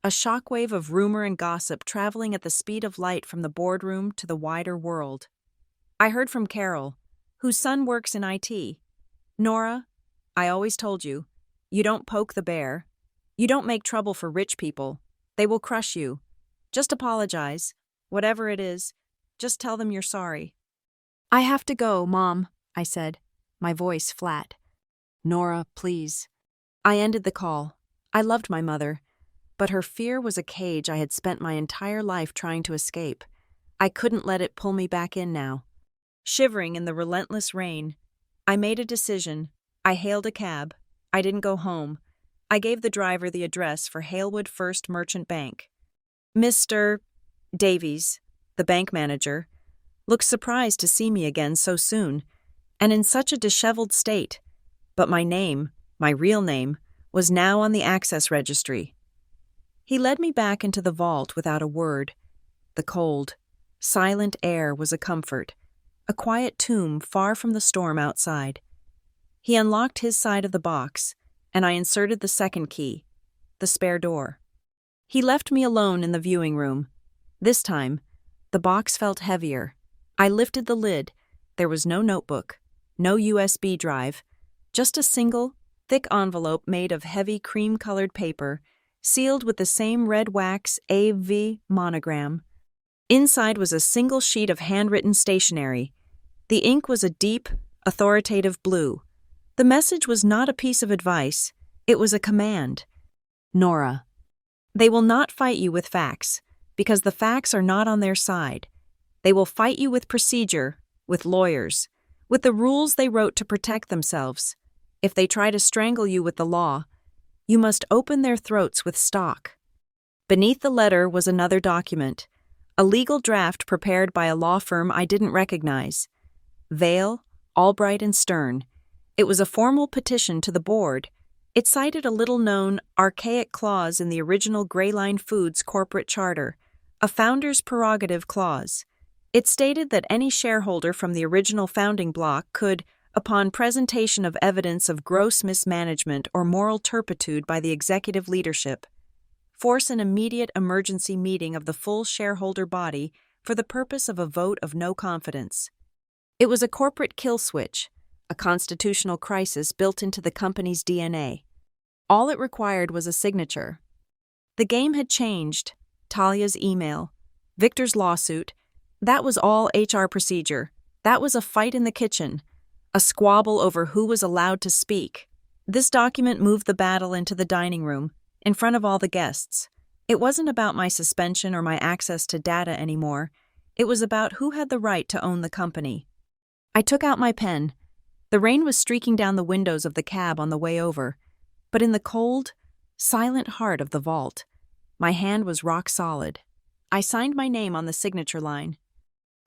A shockwave of rumor and gossip traveling at the speed of light from the boardroom to the wider world. I heard from Carol, whose son works in IT. "Nora, I always told you, you don't poke the bear. You don't make trouble for rich people. They will crush you. Just apologize. Whatever it is, just tell them you're sorry." "I have to go, Mom," I said, my voice flat. "Nora, please." I ended the call. I loved my mother, but her fear was a cage I had spent my entire life trying to escape. I couldn't let it pull me back in now. Shivering in the relentless rain, I made a decision. I hailed a cab. I didn't go home. I gave the driver the address for Halewood First Merchant Bank. Mr. Davies, the bank manager, looked surprised to see me again so soon, and in such a disheveled state. But my name, my real name, was now on the access registry. He led me back into the vault without a word. The cold, silent air was a comfort, a quiet tomb far from the storm outside. He unlocked his side of the box, and I inserted the second key, the spare door. He left me alone in the viewing room. This time, the box felt heavier. I lifted the lid. There was no notebook, no USB drive, just a single, thick envelope made of heavy cream-colored paper, sealed with the same red wax AV monogram. Inside was a single sheet of handwritten stationery. The ink was a deep, authoritative blue. The message was not a piece of advice. It was a command. "Nora, they will not fight you with facts, because the facts are not on their side. They will fight you with procedure, with lawyers, with the rules they wrote to protect themselves. If they try to strangle you with the law, you must open their throats with stock." Beneath the letter was another document, a legal draft prepared by a law firm I didn't recognize. Vale, Albright and Stern. It was a formal petition to the board. It cited a little-known, archaic clause in the original Gray Line Foods corporate charter, a founder's prerogative clause. It stated that any shareholder from the original founding bloc could, upon presentation of evidence of gross mismanagement or moral turpitude by the executive leadership, force an immediate emergency meeting of the full shareholder body for the purpose of a vote of no confidence. It was a corporate kill switch, a constitutional crisis built into the company's DNA. All it required was a signature. The game had changed. Talia's email, Victor's lawsuit. That was all HR procedure. That was a fight in the kitchen, a squabble over who was allowed to speak. This document moved the battle into the dining room, in front of all the guests. It wasn't about my suspension or my access to data anymore. It was about who had the right to own the company. I took out my pen. The rain was streaking down the windows of the cab on the way over, but in the cold, silent heart of the vault, my hand was rock solid. I signed my name on the signature line.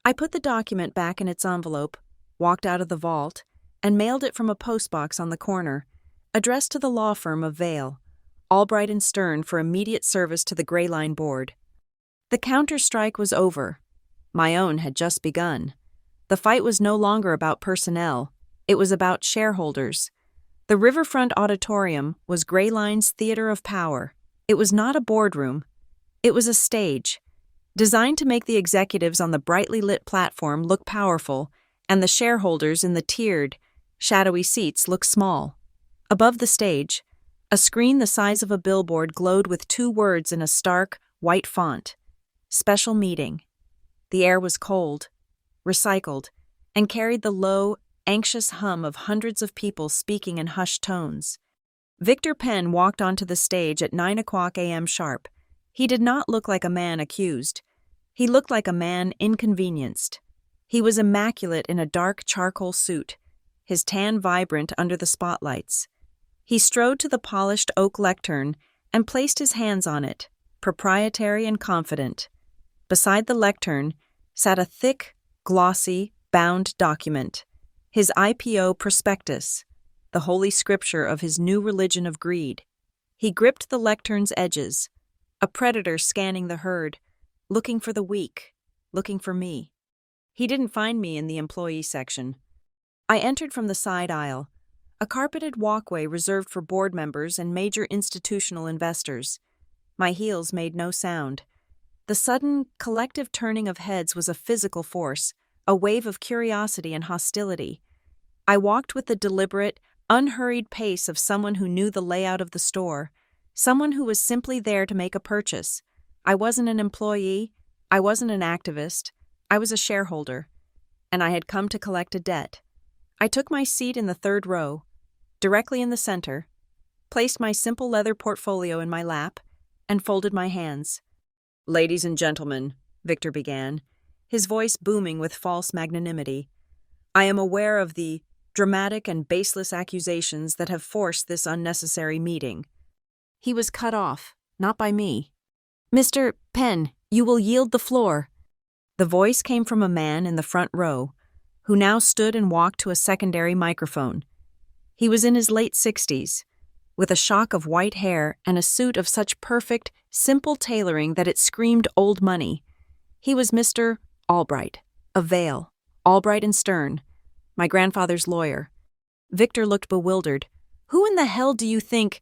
I put the document back in its envelope, walked out of the vault, and mailed it from a postbox on the corner, addressed to the law firm of Vale, Albright and Stern, for immediate service to the Gray Line board. The counter-strike was over. My own had just begun. The fight was no longer about personnel. It was about shareholders. The Riverfront Auditorium was Gray Line's theater of power. It was not a boardroom. It was a stage, designed to make the executives on the brightly lit platform look powerful and the shareholders in the tiered, shadowy seats look small. Above the stage, a screen the size of a billboard glowed with 2 words in a stark, white font: Special Meeting. The air was cold, recycled, and carried the low, anxious hum of hundreds of people speaking in hushed tones. Victor Penn walked onto the stage at 9:00 a.m. sharp. He did not look like a man accused. He looked like a man inconvenienced. He was immaculate in a dark charcoal suit, his tan vibrant under the spotlights. He strode to the polished oak lectern and placed his hands on it, proprietary and confident. Beside the lectern sat a thick, glossy, bound document, his IPO prospectus, the holy scripture of his new religion of greed. He gripped the lectern's edges, a predator scanning the herd, looking for the weak, looking for me. He didn't find me in the employee section. I entered from the side aisle, a carpeted walkway reserved for board members and major institutional investors. My heels made no sound. The sudden, collective turning of heads was a physical force, a wave of curiosity and hostility. I walked with the deliberate, unhurried pace of someone who knew the layout of the store, someone who was simply there to make a purchase. I wasn't an employee, I wasn't an activist, I was a shareholder, and I had come to collect a debt. I took my seat in the 3rd row, directly in the center, placed my simple leather portfolio in my lap, and folded my hands. "Ladies and gentlemen," Victor began, his voice booming with false magnanimity, "I am aware of the dramatic and baseless accusations that have forced this unnecessary meeting." He was cut off, not by me. "Mr. Penn, you will yield the floor." The voice came from a man in the front row, who now stood and walked to a secondary microphone. He was in his late 60s, with a shock of white hair and a suit of such perfect, simple tailoring that it screamed old money. He was Mr. Albright, of Vale, Albright and Stern, my grandfather's lawyer. Victor looked bewildered. "Who in the hell do you think—"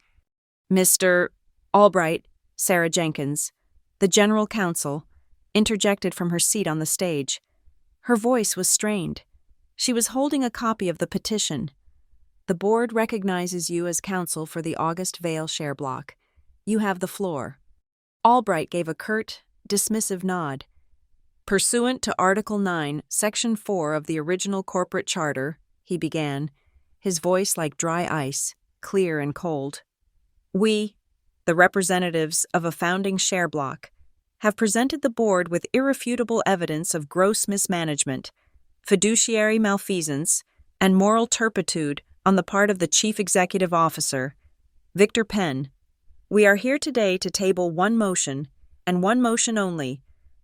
"Mr. Albright," Sarah Jenkins, the general counsel, interjected from her seat on the stage. Her voice was strained. She was holding a copy of the petition. "The board recognizes you as counsel for the August Vale share block. You have the floor." Albright gave a curt, dismissive nod. "Pursuant to Article 9, Section 4 of the original corporate charter," he began, his voice like dry ice, clear and cold, "we, the representatives of a founding share block, have presented the board with irrefutable evidence of gross mismanagement, fiduciary malfeasance, and moral turpitude on the part of the Chief Executive Officer, Victor Penn. We are here today to table one motion, and one motion only,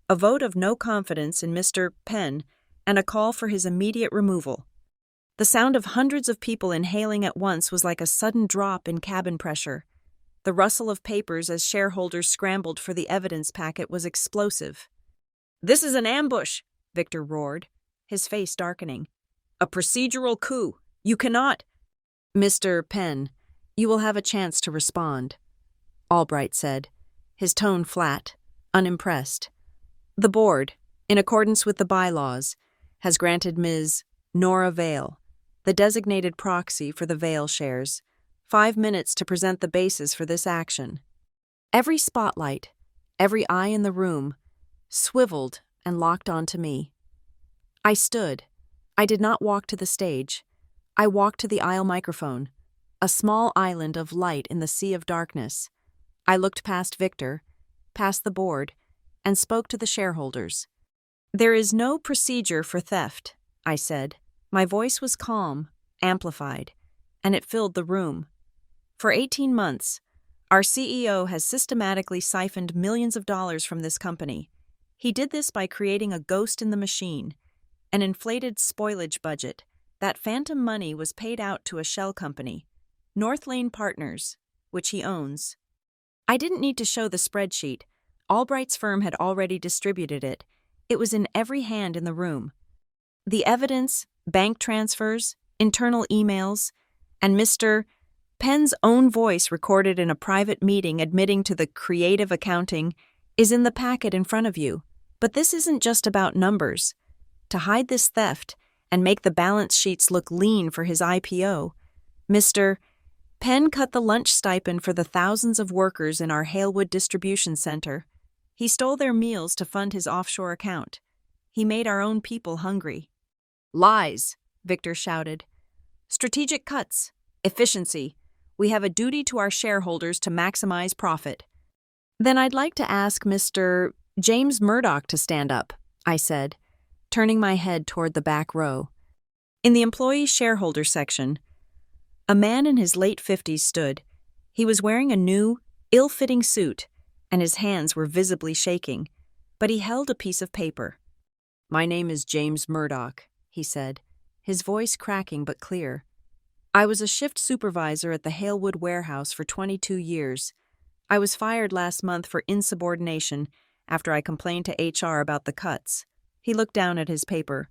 a vote of no confidence in Mr. Penn and a call for his immediate removal." The sound of hundreds of people inhaling at once was like a sudden drop in cabin pressure. The rustle of papers as shareholders scrambled for the evidence packet was explosive. "This is an ambush," Victor roared, his face darkening. "A procedural coup. You cannot—" "Mr. Penn, you will have a chance to respond," Albright said, his tone flat, unimpressed. "The board, in accordance with the bylaws, has granted Ms. Nora Vale, the designated proxy for the Vale shares, 5 minutes to present the basis for this action." Every spotlight, every eye in the room swiveled and locked onto me. I stood. I did not walk to the stage. I walked to the aisle microphone, a small island of light in the sea of darkness. I looked past Victor, past the board, and spoke to the shareholders. "There is no procedure for theft," I said. My voice was calm, amplified, and it filled the room. "For 18 months, our CEO has systematically siphoned millions of dollars from this company. He did this by creating a ghost in the machine, an inflated spoilage budget. That phantom money was paid out to a shell company, North Lane Partners, which he owns. I didn't need to show the spreadsheet. Albright's firm had already distributed it. It was in every hand in the room. The evidence, bank transfers, internal emails, and Mr. Penn's own voice recorded in a private meeting admitting to the creative accounting is in the packet in front of you. But this isn't just about numbers. To hide this theft and make the balance sheets look lean for his IPO, Mr. Penn cut the lunch stipend for the thousands of workers in our Halewood distribution center. He stole their meals to fund his offshore account. He made our own people hungry." "Lies," Victor shouted. "Strategic cuts. Efficiency. We have a duty to our shareholders to maximize profit." "Then I'd like to ask Mr. James Murdoch to stand up," I said, turning my head toward the back row. In the employee shareholder section, a man in his late 50s stood. He was wearing a new, ill-fitting suit, and his hands were visibly shaking, but he held a piece of paper. "My name is James Murdoch," he said, his voice cracking but clear. "I was a shift supervisor at the Halewood warehouse for 22 years. I was fired last month for insubordination after I complained to HR about the cuts." He looked down at his paper.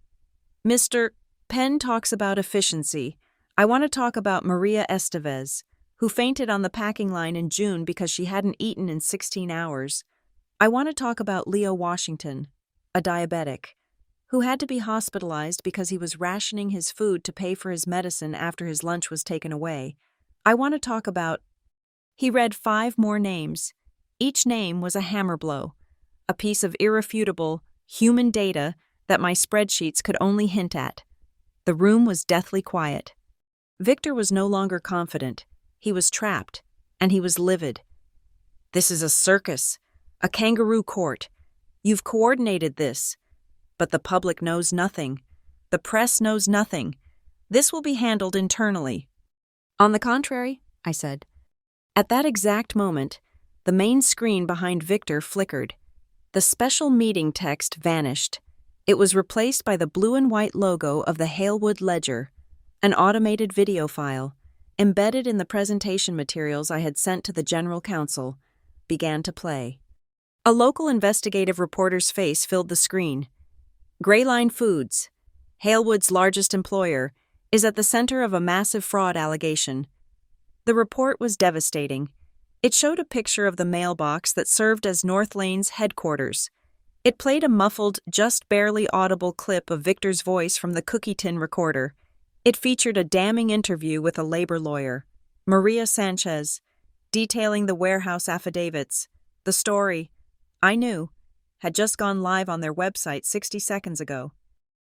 "Mr. Penn talks about efficiency. I want to talk about Maria Estevez, who fainted on the packing line in June because she hadn't eaten in 16 hours. I want to talk about Leo Washington, a diabetic, who had to be hospitalized because he was rationing his food to pay for his medicine after his lunch was taken away. I want to talk about—" He read 5 more names. Each name was a hammer blow, a piece of irrefutable, human data that my spreadsheets could only hint at. The room was deathly quiet. Victor was no longer confident. He was trapped, and he was livid. "This is a circus, a kangaroo court. You've coordinated this. But the public knows nothing. The press knows nothing. This will be handled internally." "On the contrary," I said. At that exact moment, the main screen behind Victor flickered. The special meeting text vanished. It was replaced by the blue and white logo of the Halewood Ledger. An automated video file, embedded in the presentation materials I had sent to the General Counsel, began to play. A local investigative reporter's face filled the screen. Greyline Foods, Halewood's largest employer, is at the center of a massive fraud allegation. The report was devastating. It showed a picture of the mailbox that served as North Lane's headquarters. It played a muffled, just barely audible clip of Victor's voice from the cookie tin recorder. It featured a damning interview with a labor lawyer, Maria Sanchez, detailing the warehouse affidavits. The story, I knew, had just gone live on their website 60 seconds ago.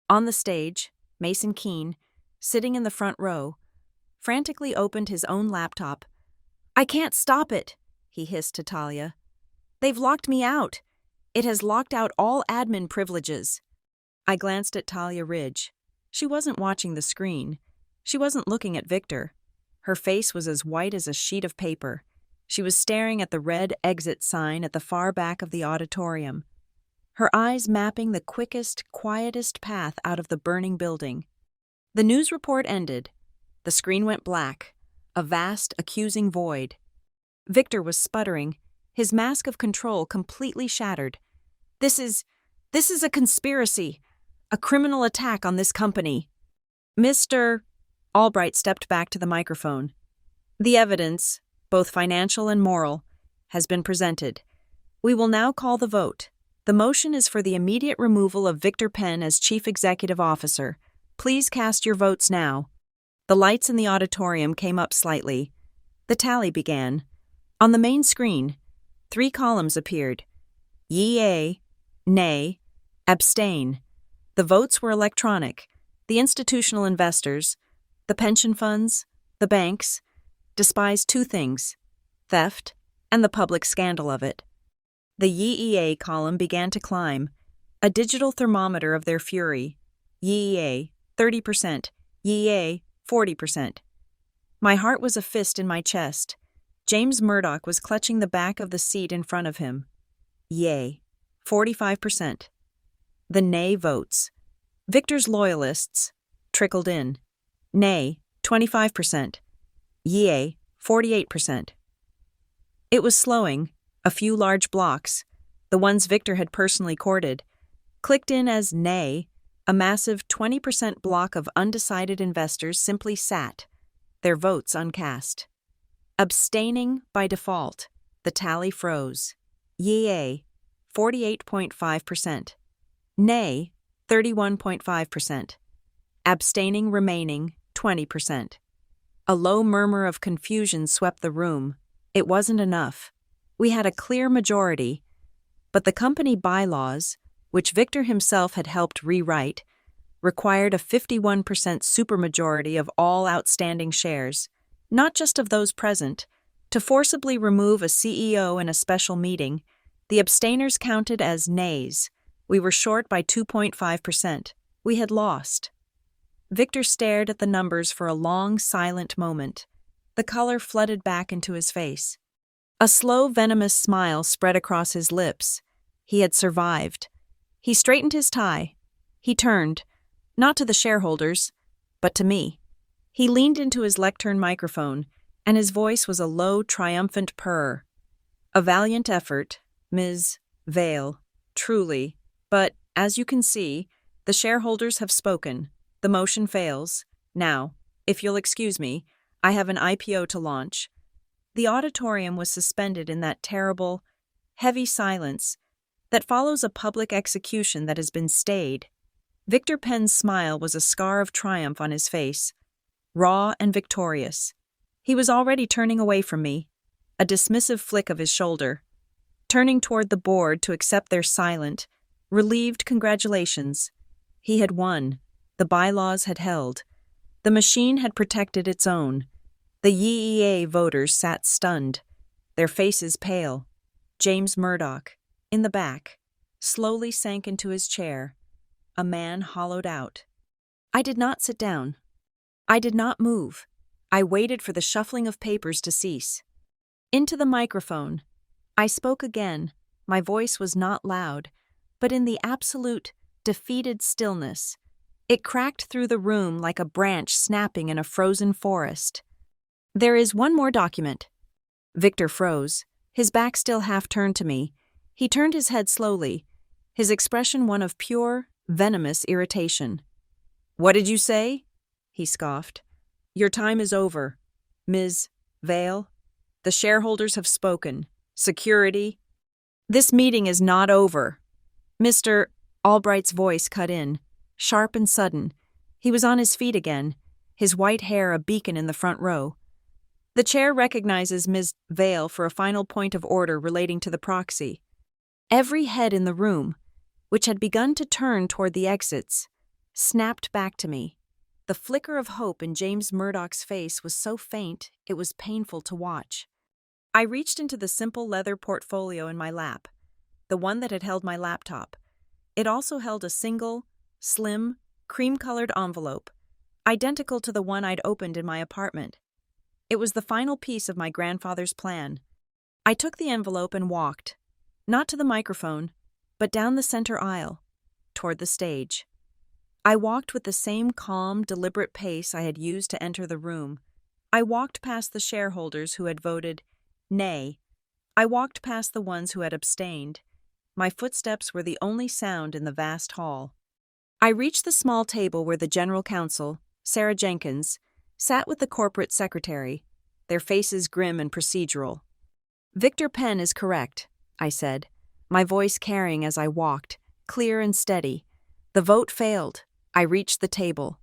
On the stage, Mason Keene, sitting in the front row, frantically opened his own laptop. "I can't stop it," he hissed to Talia. "They've locked me out. It has locked out all admin privileges." I glanced at Talia Ridge. She wasn't watching the screen. She wasn't looking at Victor. Her face was as white as a sheet of paper. She was staring at the red exit sign at the far back of the auditorium, her eyes mapping the quickest, quietest path out of the burning building. The news report ended. The screen went black, a vast, accusing void. Victor was sputtering, his mask of control completely shattered. This is a conspiracy, a criminal attack on this company." Mr. Albright stepped back to the microphone. "The evidence, both financial and moral, has been presented. We will now call the vote. The motion is for the immediate removal of Victor Penn as Chief Executive Officer. Please cast your votes now." The lights in the auditorium came up slightly. The tally began. On the main screen, 3 columns appeared. yea, nay, abstain. The votes were electronic. The institutional investors, the pension funds, the banks, despised two things: theft and the public scandal of it. The yea column began to climb, a digital thermometer of their fury. Yea, 30%, yea, 40%. My heart was a fist in my chest. James Murdoch was clutching the back of the seat in front of him. Yea, 45%. The nay votes. Victor's loyalists trickled in. Nay, 25%. Yea, 48%. It was slowing. A few large blocks, the ones Victor had personally courted, clicked in as nay. A massive 20% block of undecided investors simply sat, their votes uncast. Abstaining by default, the tally froze. Yea, 48.5%. Nay, 31.5%. Abstaining remaining, 20%. A low murmur of confusion swept the room. It wasn't enough. We had a clear majority, but the company bylaws, which Victor himself had helped rewrite, required a 51% supermajority of all outstanding shares, not just of those present. To forcibly remove a CEO in a special meeting, the abstainers counted as nays. We were short by 2.5%. We had lost. Victor stared at the numbers for a long, silent moment. The color flooded back into his face. A slow, venomous smile spread across his lips. He had survived. He straightened his tie. He turned, not to the shareholders, but to me. He leaned into his lectern microphone, and his voice was a low, triumphant purr. A valiant effort, Ms. Vale, truly, but, as you can see, the shareholders have spoken. The motion fails. Now, if you'll excuse me, I have an IPO to launch. The auditorium was suspended in that terrible, heavy silence that follows a public execution that has been stayed. Victor Penn's smile was a scar of triumph on his face, raw and victorious. He was already turning away from me, a dismissive flick of his shoulder, turning toward the board to accept their silent, relieved congratulations. He had won. The bylaws had held. The machine had protected its own. The YEA voters sat stunned, their faces pale. James Murdoch, in the back, slowly sank into his chair, a man hollowed out. I did not sit down. I did not move. I waited for the shuffling of papers to cease. Into the microphone, I spoke again. My voice was not loud, but in the absolute, defeated stillness, it cracked through the room like a branch snapping in a frozen forest. There is one more document. Victor froze, his back still half turned to me. He turned his head slowly, his expression one of pure, venomous irritation. What did you say? He scoffed. Your time is over, Ms. Vale. The shareholders have spoken. Security. This meeting is not over. Mr. Albright's voice cut in, sharp and sudden. He was on his feet again, his white hair a beacon in the front row. The chair recognizes Ms. Vale for a final point of order relating to the proxy. Every head in the room, which had begun to turn toward the exits, snapped back to me. The flicker of hope in James Murdoch's face was so faint it was painful to watch. I reached into the simple leather portfolio in my lap, the one that had held my laptop. It also held a single, slim, cream-colored envelope, identical to the one I'd opened in my apartment. It was the final piece of my grandfather's plan. I took the envelope and walked, not to the microphone, but down the center aisle, toward the stage. I walked with the same calm, deliberate pace I had used to enter the room. I walked past the shareholders who had voted nay. I walked past the ones who had abstained. My footsteps were the only sound in the vast hall. I reached the small table where the general counsel, Sarah Jenkins, sat with the corporate secretary, their faces grim and procedural. Victor Penn is correct, I said, my voice carrying as I walked, clear and steady. The vote failed. I reached the table.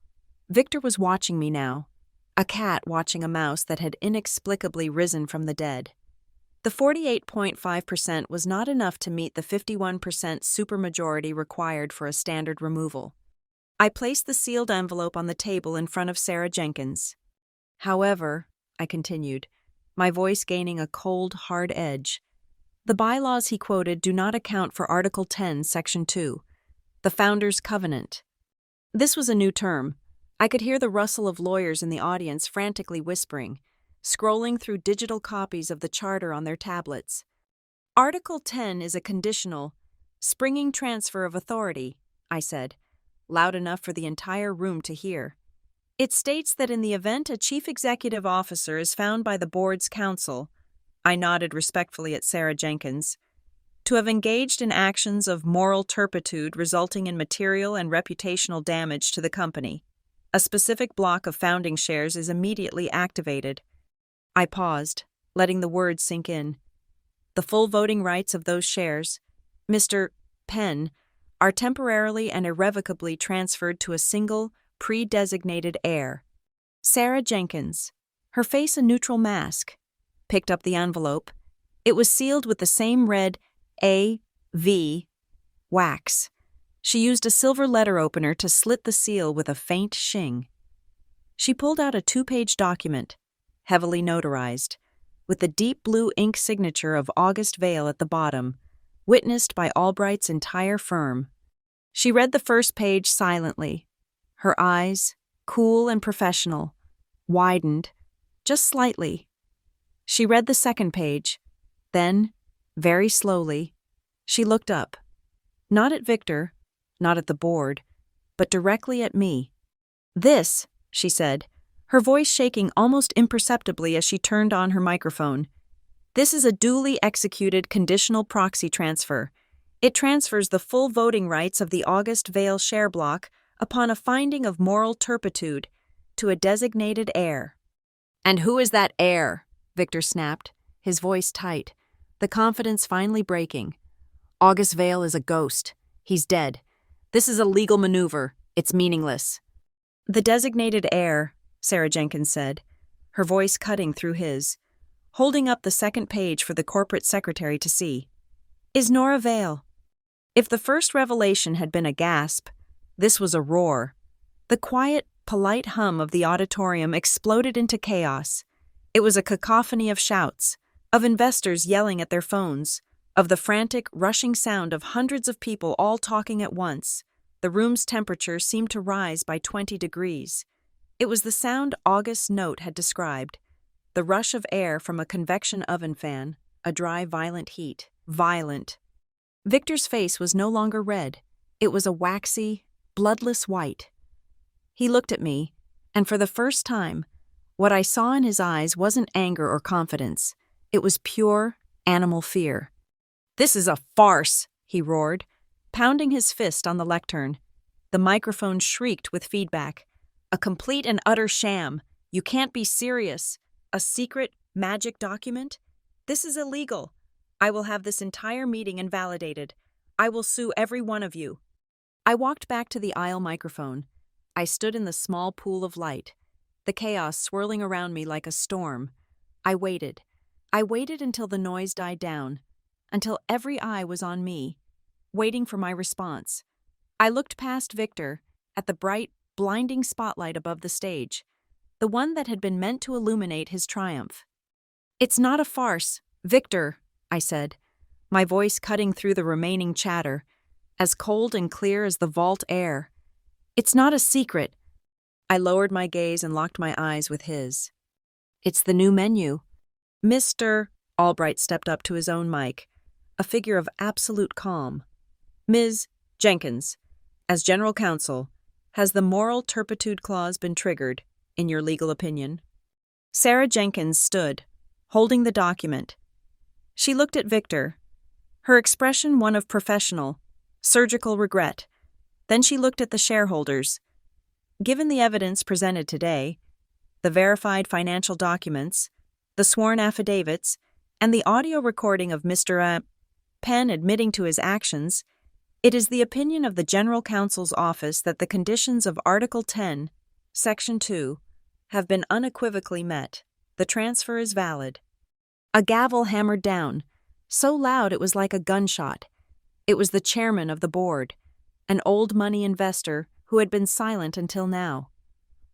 Victor was watching me now, a cat watching a mouse that had inexplicably risen from the dead. The 48.5% was not enough to meet the 51% supermajority required for a standard removal. I placed the sealed envelope on the table in front of Sarah Jenkins. However, I continued, my voice gaining a cold, hard edge, the bylaws he quoted do not account for Article 10, Section 2, the Founders' Covenant. This was a new term. I could hear the rustle of lawyers in the audience frantically whispering, scrolling through digital copies of the charter on their tablets. Article 10 is a conditional, springing transfer of authority, I said, loud enough for the entire room to hear. It states that in the event a chief executive officer is found by the board's counsel, I nodded respectfully at Sarah Jenkins, to have engaged in actions of moral turpitude resulting in material and reputational damage to the company, a specific block of founding shares is immediately activated. I paused, letting the words sink in. The full voting rights of those shares, Mr. Penn, are temporarily and irrevocably transferred to a single, pre-designated heir. Sarah Jenkins, her face a neutral mask, picked up the envelope. It was sealed with the same red A.V. wax. She used a silver letter opener to slit the seal with a faint shing. She pulled out a 2-page document, heavily notarized, with the deep blue ink signature of August Vale at the bottom, witnessed by Albright's entire firm. She read the first page silently. Her eyes, cool and professional, widened, just slightly. She read the second page. Then, very slowly, she looked up. Not at Victor, not at the board, but directly at me. "This," she said, her voice shaking almost imperceptibly as she turned on her microphone. "This is a duly executed conditional proxy transfer. It transfers the full voting rights of the August Vale share block upon a finding of moral turpitude to a designated heir." "And who is that heir?" Victor snapped, his voice tight, the confidence finally breaking. "August Vale is a ghost. He's dead. This is a legal maneuver. It's meaningless." "The designated heir," Sarah Jenkins said, her voice cutting through his, holding up the second page for the corporate secretary to see, "is Nora Vale." If the first revelation had been a gasp, this was a roar. The quiet, polite hum of the auditorium exploded into chaos. It was a cacophony of shouts, of investors yelling at their phones, of the frantic, rushing sound of hundreds of people all talking at once. The room's temperature seemed to rise by 20 degrees. It was the sound August's note had described, the rush of air from a convection oven fan, a dry, violent heat. Violent. Victor's face was no longer red. It was a waxy, bloodless white. He looked at me, and for the first time, what I saw in his eyes wasn't anger or confidence. It was pure, animal fear. "This is a farce," he roared, pounding his fist on the lectern. The microphone shrieked with feedback. "A complete and utter sham. You can't be serious. A secret, magic document? This is illegal. I will have this entire meeting invalidated. I will sue every one of you." I walked back to the aisle microphone. I stood in the small pool of light, the chaos swirling around me like a storm. I waited. I waited until the noise died down, until every eye was on me, waiting for my response. I looked past Victor, at the bright, blinding spotlight above the stage, the one that had been meant to illuminate his triumph. "It's not a farce, Victor," I said, my voice cutting through the remaining chatter, as cold and clear as the vault air. "It's not a secret." I lowered my gaze and locked my eyes with his. "It's the new menu." "Mr. Albright stepped up to his own mic, a figure of absolute calm. "Ms. Jenkins, as general counsel, has the moral turpitude clause been triggered, in your legal opinion?" Sarah Jenkins stood, holding the document. She looked at Victor, her expression one of professional, surgical regret. Then she looked at the shareholders. Given the evidence presented today, the verified financial documents, the sworn affidavits, and the audio recording of Mr. Penn admitting to his actions, it is the opinion of the General Counsel's office that the conditions of Article 10, Section 2, have been unequivocally met. The transfer is valid. A gavel hammered down, so loud it was like a gunshot. It was the chairman of the board, an old money investor who had been silent until now.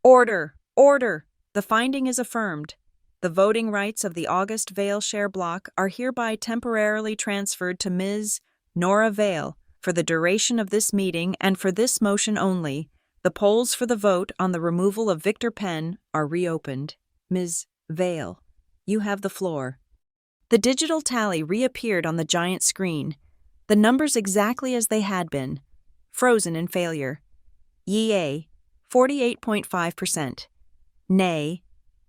Order! Order! The finding is affirmed. The voting rights of the August Vale share block are hereby temporarily transferred to Ms. Nora Vale for the duration of this meeting and for this motion only. The polls for the vote on the removal of Victor Penn are reopened. Ms. Vale, you have the floor. The digital tally reappeared on the giant screen, the numbers exactly as they had been, frozen in failure. Yea, 48.5%. Nay,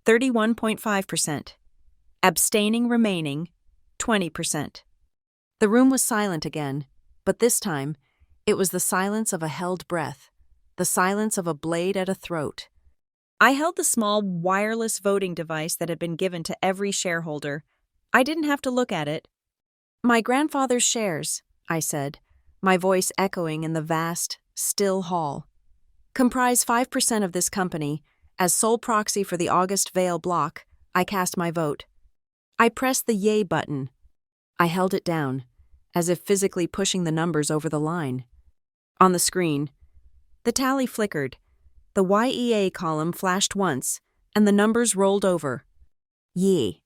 31.5%. Abstaining remaining, 20%. The room was silent again, but this time, it was the silence of a held breath, the silence of a blade at a throat. I held the small wireless voting device that had been given to every shareholder. I didn't have to look at it. My grandfather's shares, I said, my voice echoing in the vast, still hall, comprise 5% of this company. As sole proxy for the August Vale block, I cast my vote. I pressed the yay button. I held it down, as if physically pushing the numbers over the line. On the screen, the tally flickered. The YEA column flashed once, and the numbers rolled over. Yea,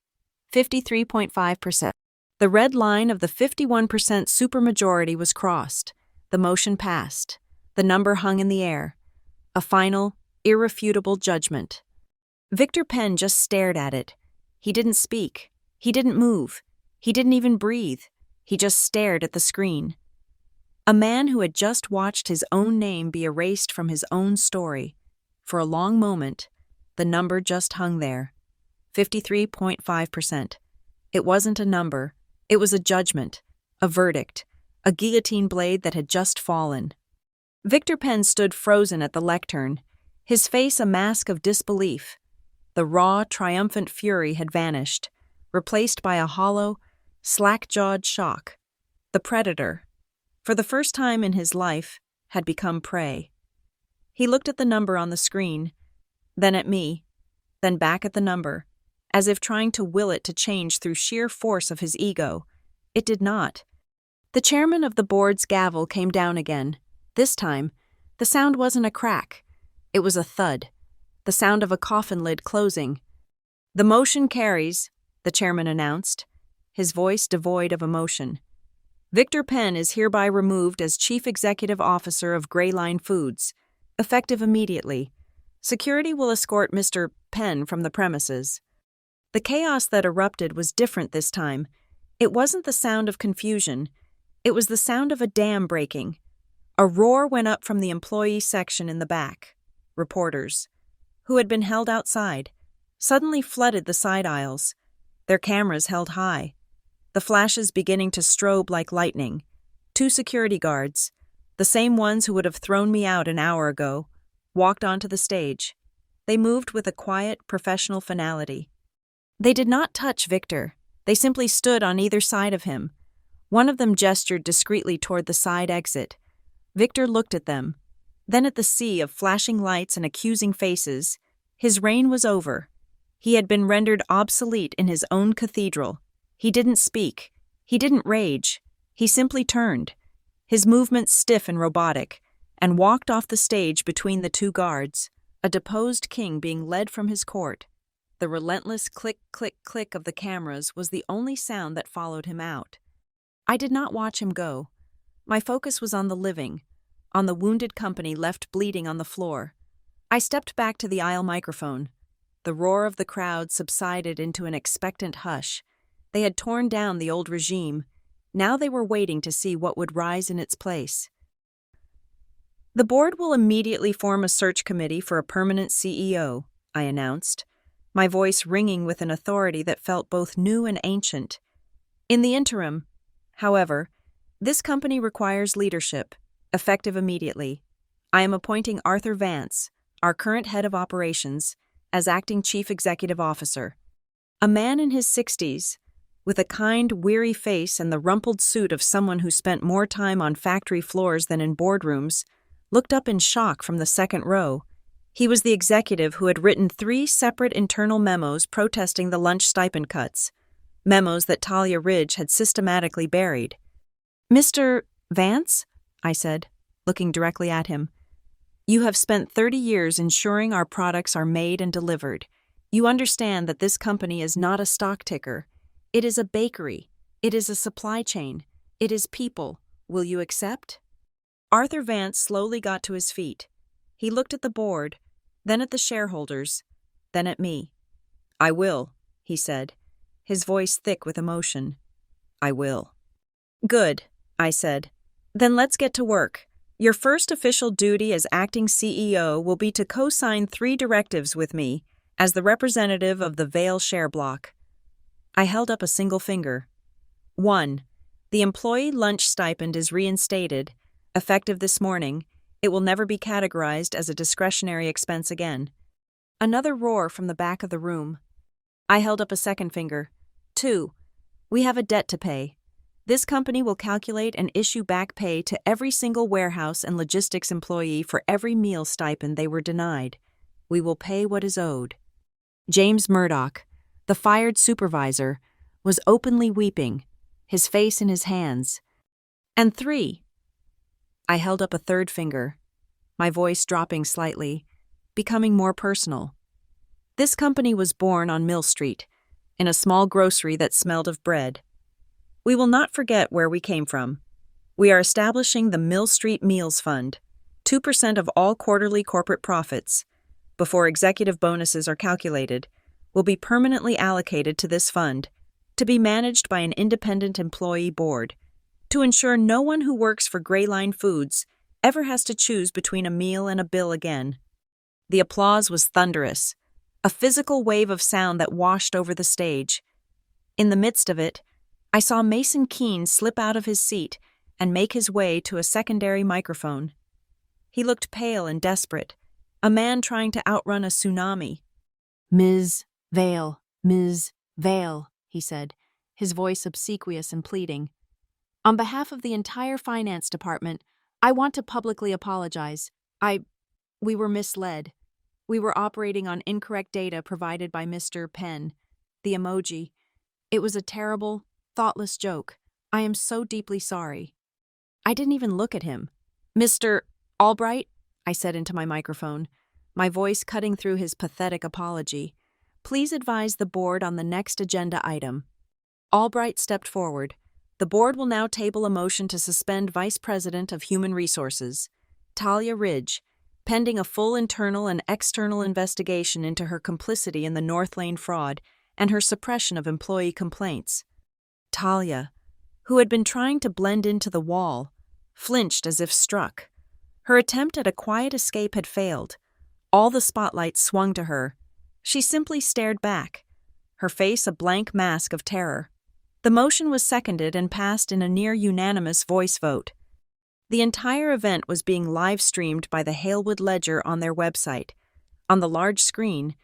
53.5%. The red line of the 51% supermajority was crossed. The motion passed. The number hung in the air. A final, irrefutable judgment. Victor Penn just stared at it. He didn't speak. He didn't move. He didn't even breathe. He just stared at the screen. A man who had just watched his own name be erased from his own story. For a long moment, the number just hung there. 53.5%. It wasn't a number. It was a judgment, a verdict, a guillotine blade that had just fallen. Victor Penn stood frozen at the lectern, his face a mask of disbelief. The raw, triumphant fury had vanished, replaced by a hollow, slack-jawed shock. The predator, for the first time in his life, had become prey. He looked at the number on the screen, then at me, then back at the number, as if trying to will it to change through sheer force of his ego. It did not. The chairman of the board's gavel came down again. This time, the sound wasn't a crack. It was a thud, the sound of a coffin lid closing. The motion carries, the chairman announced, his voice devoid of emotion. Victor Penn is hereby removed as Chief Executive Officer of Greyline Foods, effective immediately. Security will escort Mr. Penn from the premises. The chaos that erupted was different this time. It wasn't the sound of confusion. It was the sound of a dam breaking. A roar went up from the employee section in the back. Reporters, who had been held outside, suddenly flooded the side aisles, their cameras held high, the flashes beginning to strobe like lightning. 2 security guards, the same ones who would have thrown me out an hour ago, walked onto the stage. They moved with a quiet, professional finality. They did not touch Victor. They simply stood on either side of him. One of them gestured discreetly toward the side exit. Victor looked at them, then at the sea of flashing lights and accusing faces. His reign was over. He had been rendered obsolete in his own cathedral. He didn't speak. He didn't rage. He simply turned, his movements stiff and robotic, and walked off the stage between the 2 guards, a deposed king being led from his court. The relentless click, click, click of the cameras was the only sound that followed him out. I did not watch him go. My focus was on the living, on the wounded company left bleeding on the floor. I stepped back to the aisle microphone. The roar of the crowd subsided into an expectant hush. They had torn down the old regime. Now they were waiting to see what would rise in its place. The board will immediately form a search committee for a permanent CEO, I announced, my voice ringing with an authority that felt both new and ancient. In the interim, however, this company requires leadership, effective immediately. I am appointing Arthur Vance, our current head of operations, as acting chief executive officer. A man in his 60s, with a kind, weary face and the rumpled suit of someone who spent more time on factory floors than in boardrooms, looked up in shock from the second row. He was the executive who had written 3 separate internal memos protesting the lunch stipend cuts. memos that Talia Ridge had systematically buried. "Mr. Vance?" I said, looking directly at him. "You have spent 30 years ensuring our products are made and delivered. You understand that this company is not a stock ticker. It is a bakery. It is a supply chain. It is people. Will you accept?" Arthur Vance slowly got to his feet. He looked at the board, then at the shareholders, then at me. "I will," he said, his voice thick with emotion. "I will." "Good," I said. "Then let's get to work. Your first official duty as acting CEO will be to co-sign 3 directives with me as the representative of the Vale share block." I held up a single finger. 1. The employee lunch stipend is reinstated. Effective this morning, it will never be categorized as a discretionary expense again. Another roar from the back of the room. I held up a second finger. 2. We have a debt to pay. This company will calculate and issue back pay to every single warehouse and logistics employee for every meal stipend they were denied. We will pay what is owed. James Murdoch, the fired supervisor, was openly weeping, his face in his hands. And 3. I held up a third finger, my voice dropping slightly, becoming more personal. This company was born on Mill Street, in a small grocery that smelled of bread. We will not forget where we came from. We are establishing the Mill Street Meals Fund, 2% of all quarterly corporate profits, before executive bonuses are calculated, will be permanently allocated to this fund, to be managed by an independent employee board, to ensure no one who works for Gray Line Foods ever has to choose between a meal and a bill again. The applause was thunderous, a physical wave of sound that washed over the stage. In the midst of it, I saw Mason Keene slip out of his seat and make his way to a secondary microphone. He looked pale and desperate, a man trying to outrun a tsunami. Ms. Vale, he said, his voice obsequious and pleading. "On behalf of the entire finance department, I want to publicly apologize. We were misled. We were operating on incorrect data provided by Mr. Penn, the emoji. It was a terrible, thoughtless joke. I am so deeply sorry." I didn't even look at him. "Mr. Albright," I said into my microphone, my voice cutting through his pathetic apology, "please advise the board on the next agenda item." Albright stepped forward. "The board will now table a motion to suspend Vice President of Human Resources, Talia Ridge, pending a full internal and external investigation into her complicity in the North Lane fraud and her suppression of employee complaints." Talia, who had been trying to blend into the wall, flinched as if struck. Her attempt at a quiet escape had failed. All the spotlight swung to her. She simply stared back, her face a blank mask of terror. The motion was seconded and passed in a near-unanimous voice vote. The entire event was being live-streamed by the Halewood Ledger on their website. On the large screen,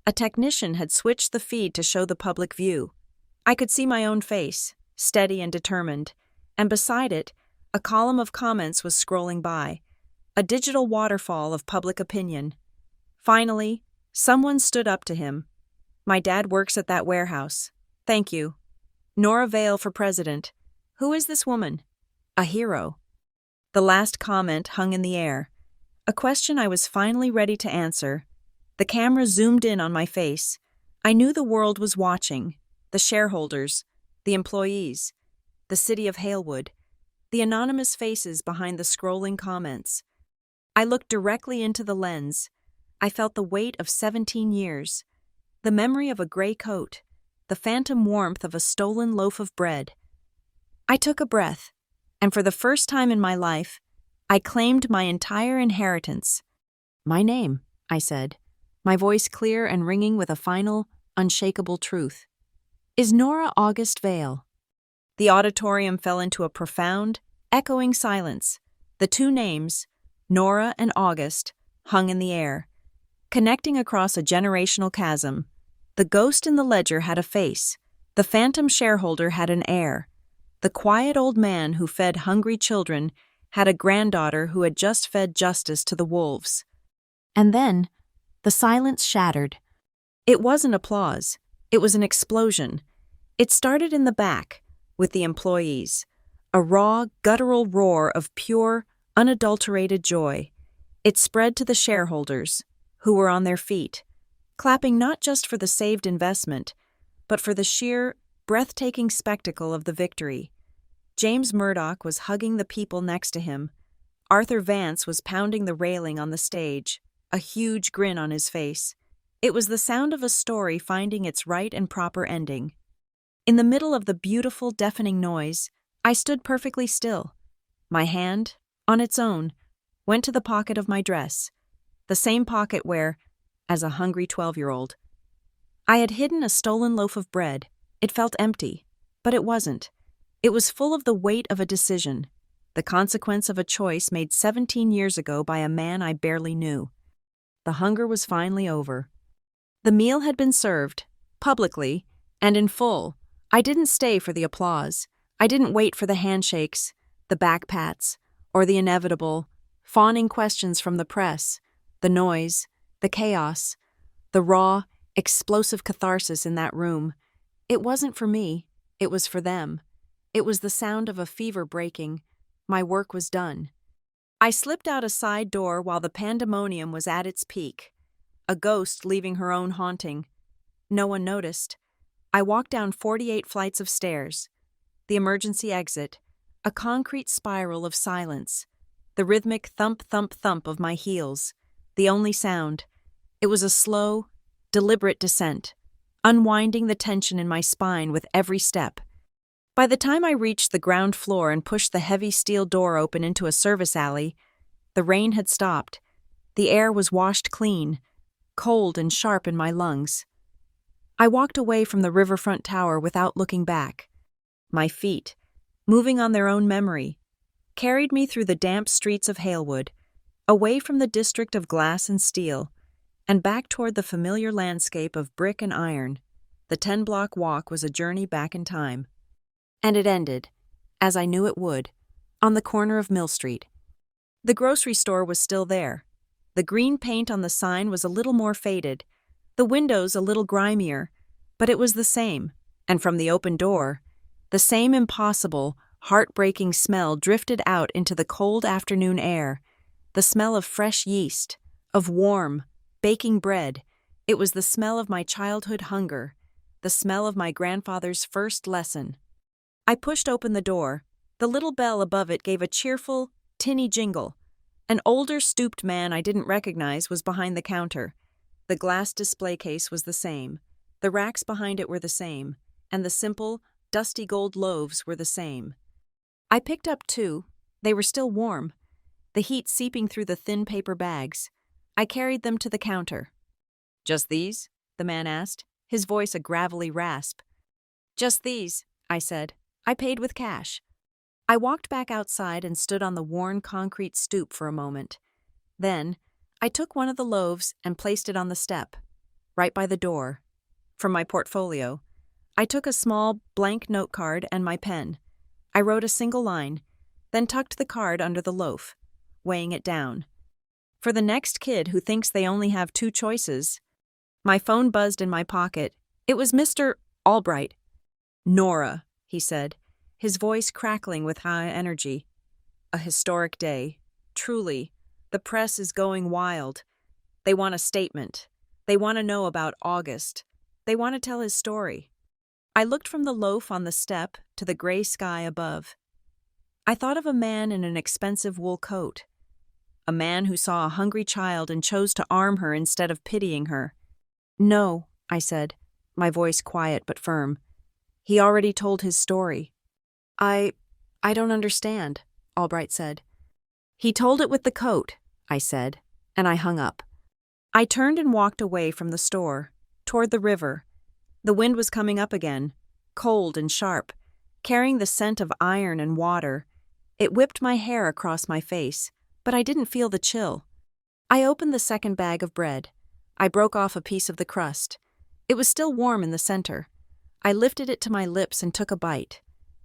a technician had switched the feed to show the public view. I could see my own face, steady and determined, and beside it, a column of comments was scrolling by, a digital waterfall of public opinion. Finally, someone stood up to him. "My dad works at that warehouse. Thank you. Nora Vale for president. Who is this woman? A hero." The last comment hung in the air, a question I was finally ready to answer. The camera zoomed in on my face. I knew the world was watching, the shareholders, the employees, the city of Halewood, the anonymous faces behind the scrolling comments. I looked directly into the lens. I felt the weight of 17 years, the memory of a gray coat, the phantom warmth of a stolen loaf of bread. I took a breath, and for the first time in my life, I claimed my entire inheritance. "My name," I said, my voice clear and ringing with a final, unshakable truth, "is Nora August Vale." The auditorium fell into a profound, echoing silence. The two names, Nora and August, hung in the air, connecting across a generational chasm. The ghost in the ledger had a face. The phantom shareholder had an heir. The quiet old man who fed hungry children had a granddaughter who had just fed justice to the wolves. And then, the silence shattered. It wasn't applause. It was an explosion. It started in the back, with the employees, a raw, guttural roar of pure, unadulterated joy. It spread to the shareholders, who were on their feet, clapping not just for the saved investment, but for the sheer, breathtaking spectacle of the victory. James Murdoch was hugging the people next to him. Arthur Vance was pounding the railing on the stage, a huge grin on his face. It was the sound of a story finding its right and proper ending. In the middle of the beautiful, deafening noise, I stood perfectly still. My hand, on its own, went to the pocket of my dress, the same pocket where, as a hungry 12-year-old, I had hidden a stolen loaf of bread. It felt empty, but it wasn't. It was full of the weight of a decision, the consequence of a choice made 17 years ago by a man I barely knew. The hunger was finally over. The meal had been served, publicly, and in full. I didn't stay for the applause. I didn't wait for the handshakes, the backpats, or the inevitable, fawning questions from the press, the noise, the chaos, the raw, explosive catharsis in that room. It wasn't for me, it was for them. It was the sound of a fever breaking. My work was done. I slipped out a side door while the pandemonium was at its peak, a ghost leaving her own haunting. No one noticed. I walked down 48 flights of stairs. The emergency exit, a concrete spiral of silence, the rhythmic thump, thump, thump of my heels, the only sound. It was a slow, deliberate descent, unwinding the tension in my spine with every step. By the time I reached the ground floor and pushed the heavy steel door open into a service alley, the rain had stopped. The air was washed clean, cold and sharp in my lungs. I walked away from the riverfront tower without looking back. My feet, moving on their own memory, carried me through the damp streets of Halewood, away from the district of glass and steel, and back toward the familiar landscape of brick and iron. The 10-block walk was a journey back in time. And it ended, as I knew it would, on the corner of Mill Street. The grocery store was still there. The green paint on the sign was a little more faded, the windows a little grimier, but it was the same, and from the open door, the same impossible, heartbreaking smell drifted out into the cold afternoon air, the smell of fresh yeast, of warm, baking bread. It was the smell of my childhood hunger, the smell of my grandfather's first lesson. I pushed open the door. The little bell above it gave a cheerful, tinny jingle. An older, stooped man I didn't recognize was behind the counter. The glass display case was the same. The racks behind it were the same, and the simple, dusty gold loaves were the same. I picked up two. They were still warm, the heat seeping through the thin paper bags. I carried them to the counter. "Just these?" the man asked, his voice a gravelly rasp. "Just these," I said. I paid with cash. I walked back outside and stood on the worn concrete stoop for a moment. Then, I took one of the loaves and placed it on the step, right by the door. From my portfolio, I took a small, blank note card and my pen. I wrote a single line, then tucked the card under the loaf, weighing it down. For the next kid who thinks they only have two choices. My phone buzzed in my pocket. It was Mr. Albright. "Nora," he said, his voice crackling with high energy. "A historic day. Truly. The press is going wild. They want a statement. They want to know about August. They want to tell his story." I looked from the loaf on the step to the gray sky above. I thought of a man in an expensive wool coat. A man who saw a hungry child and chose to arm her instead of pitying her. "No," I said, my voice quiet but firm. "He already told his story." I don't understand," Albright said. "He told it with the coat," I said, and I hung up. I turned and walked away from the store, toward the river. The wind was coming up again, cold and sharp, carrying the scent of iron and water. It whipped my hair across my face, but I didn't feel the chill. I opened the second bag of bread. I broke off a piece of the crust. It was still warm in the center. I lifted it to my lips and took a bite.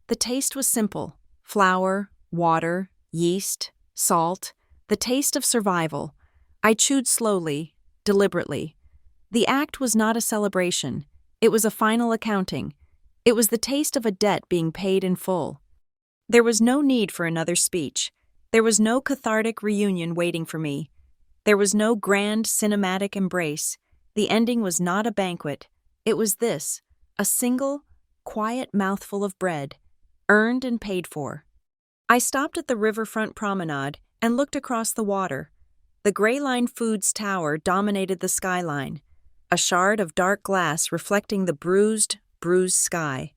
The taste was simple: flour, water, yeast, salt, the taste of survival. I chewed slowly, deliberately. The act was not a celebration. It was a final accounting. It was the taste of a debt being paid in full. There was no need for another speech. There was no cathartic reunion waiting for me. There was no grand cinematic embrace. The ending was not a banquet. It was this, a single, quiet mouthful of bread, earned and paid for. I stopped at the riverfront promenade and looked across the water. The Gray Line Foods tower dominated the skyline, a shard of dark glass reflecting the bruised sky.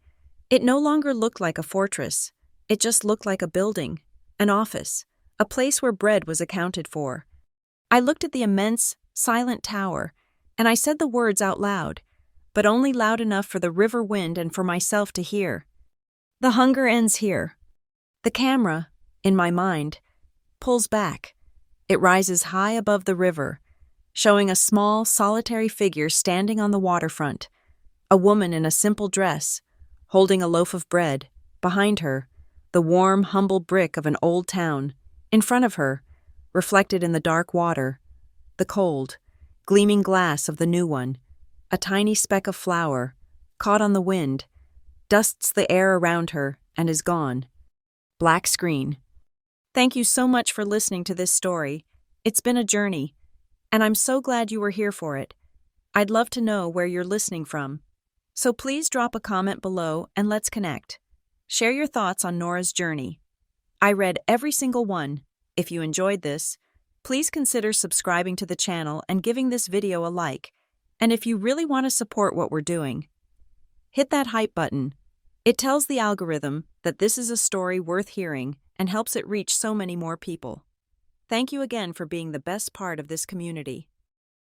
It no longer looked like a fortress. It just looked like a building, an office, a place where bread was accounted for. I looked at the immense, silent tower, and I said the words out loud, but only loud enough for the river wind and for myself to hear. The hunger ends here. The camera, in my mind, pulls back. It rises high above the river, showing a small, solitary figure standing on the waterfront, a woman in a simple dress, holding a loaf of bread. Behind her, the warm, humble brick of an old town. In front of her, reflected in the dark water, the cold, gleaming glass of the new one. A tiny speck of flour, caught on the wind, dusts the air around her and is gone. Black screen. Thank you so much for listening to this story. It's been a journey, and I'm so glad you were here for it. I'd love to know where you're listening from. So please drop a comment below and let's connect. Share your thoughts on Nora's journey. I read every single one. If you enjoyed this, please consider subscribing to the channel and giving this video a like. And if you really want to support what we're doing, hit that hype button. It tells the algorithm that this is a story worth hearing and helps it reach so many more people. Thank you again for being the best part of this community.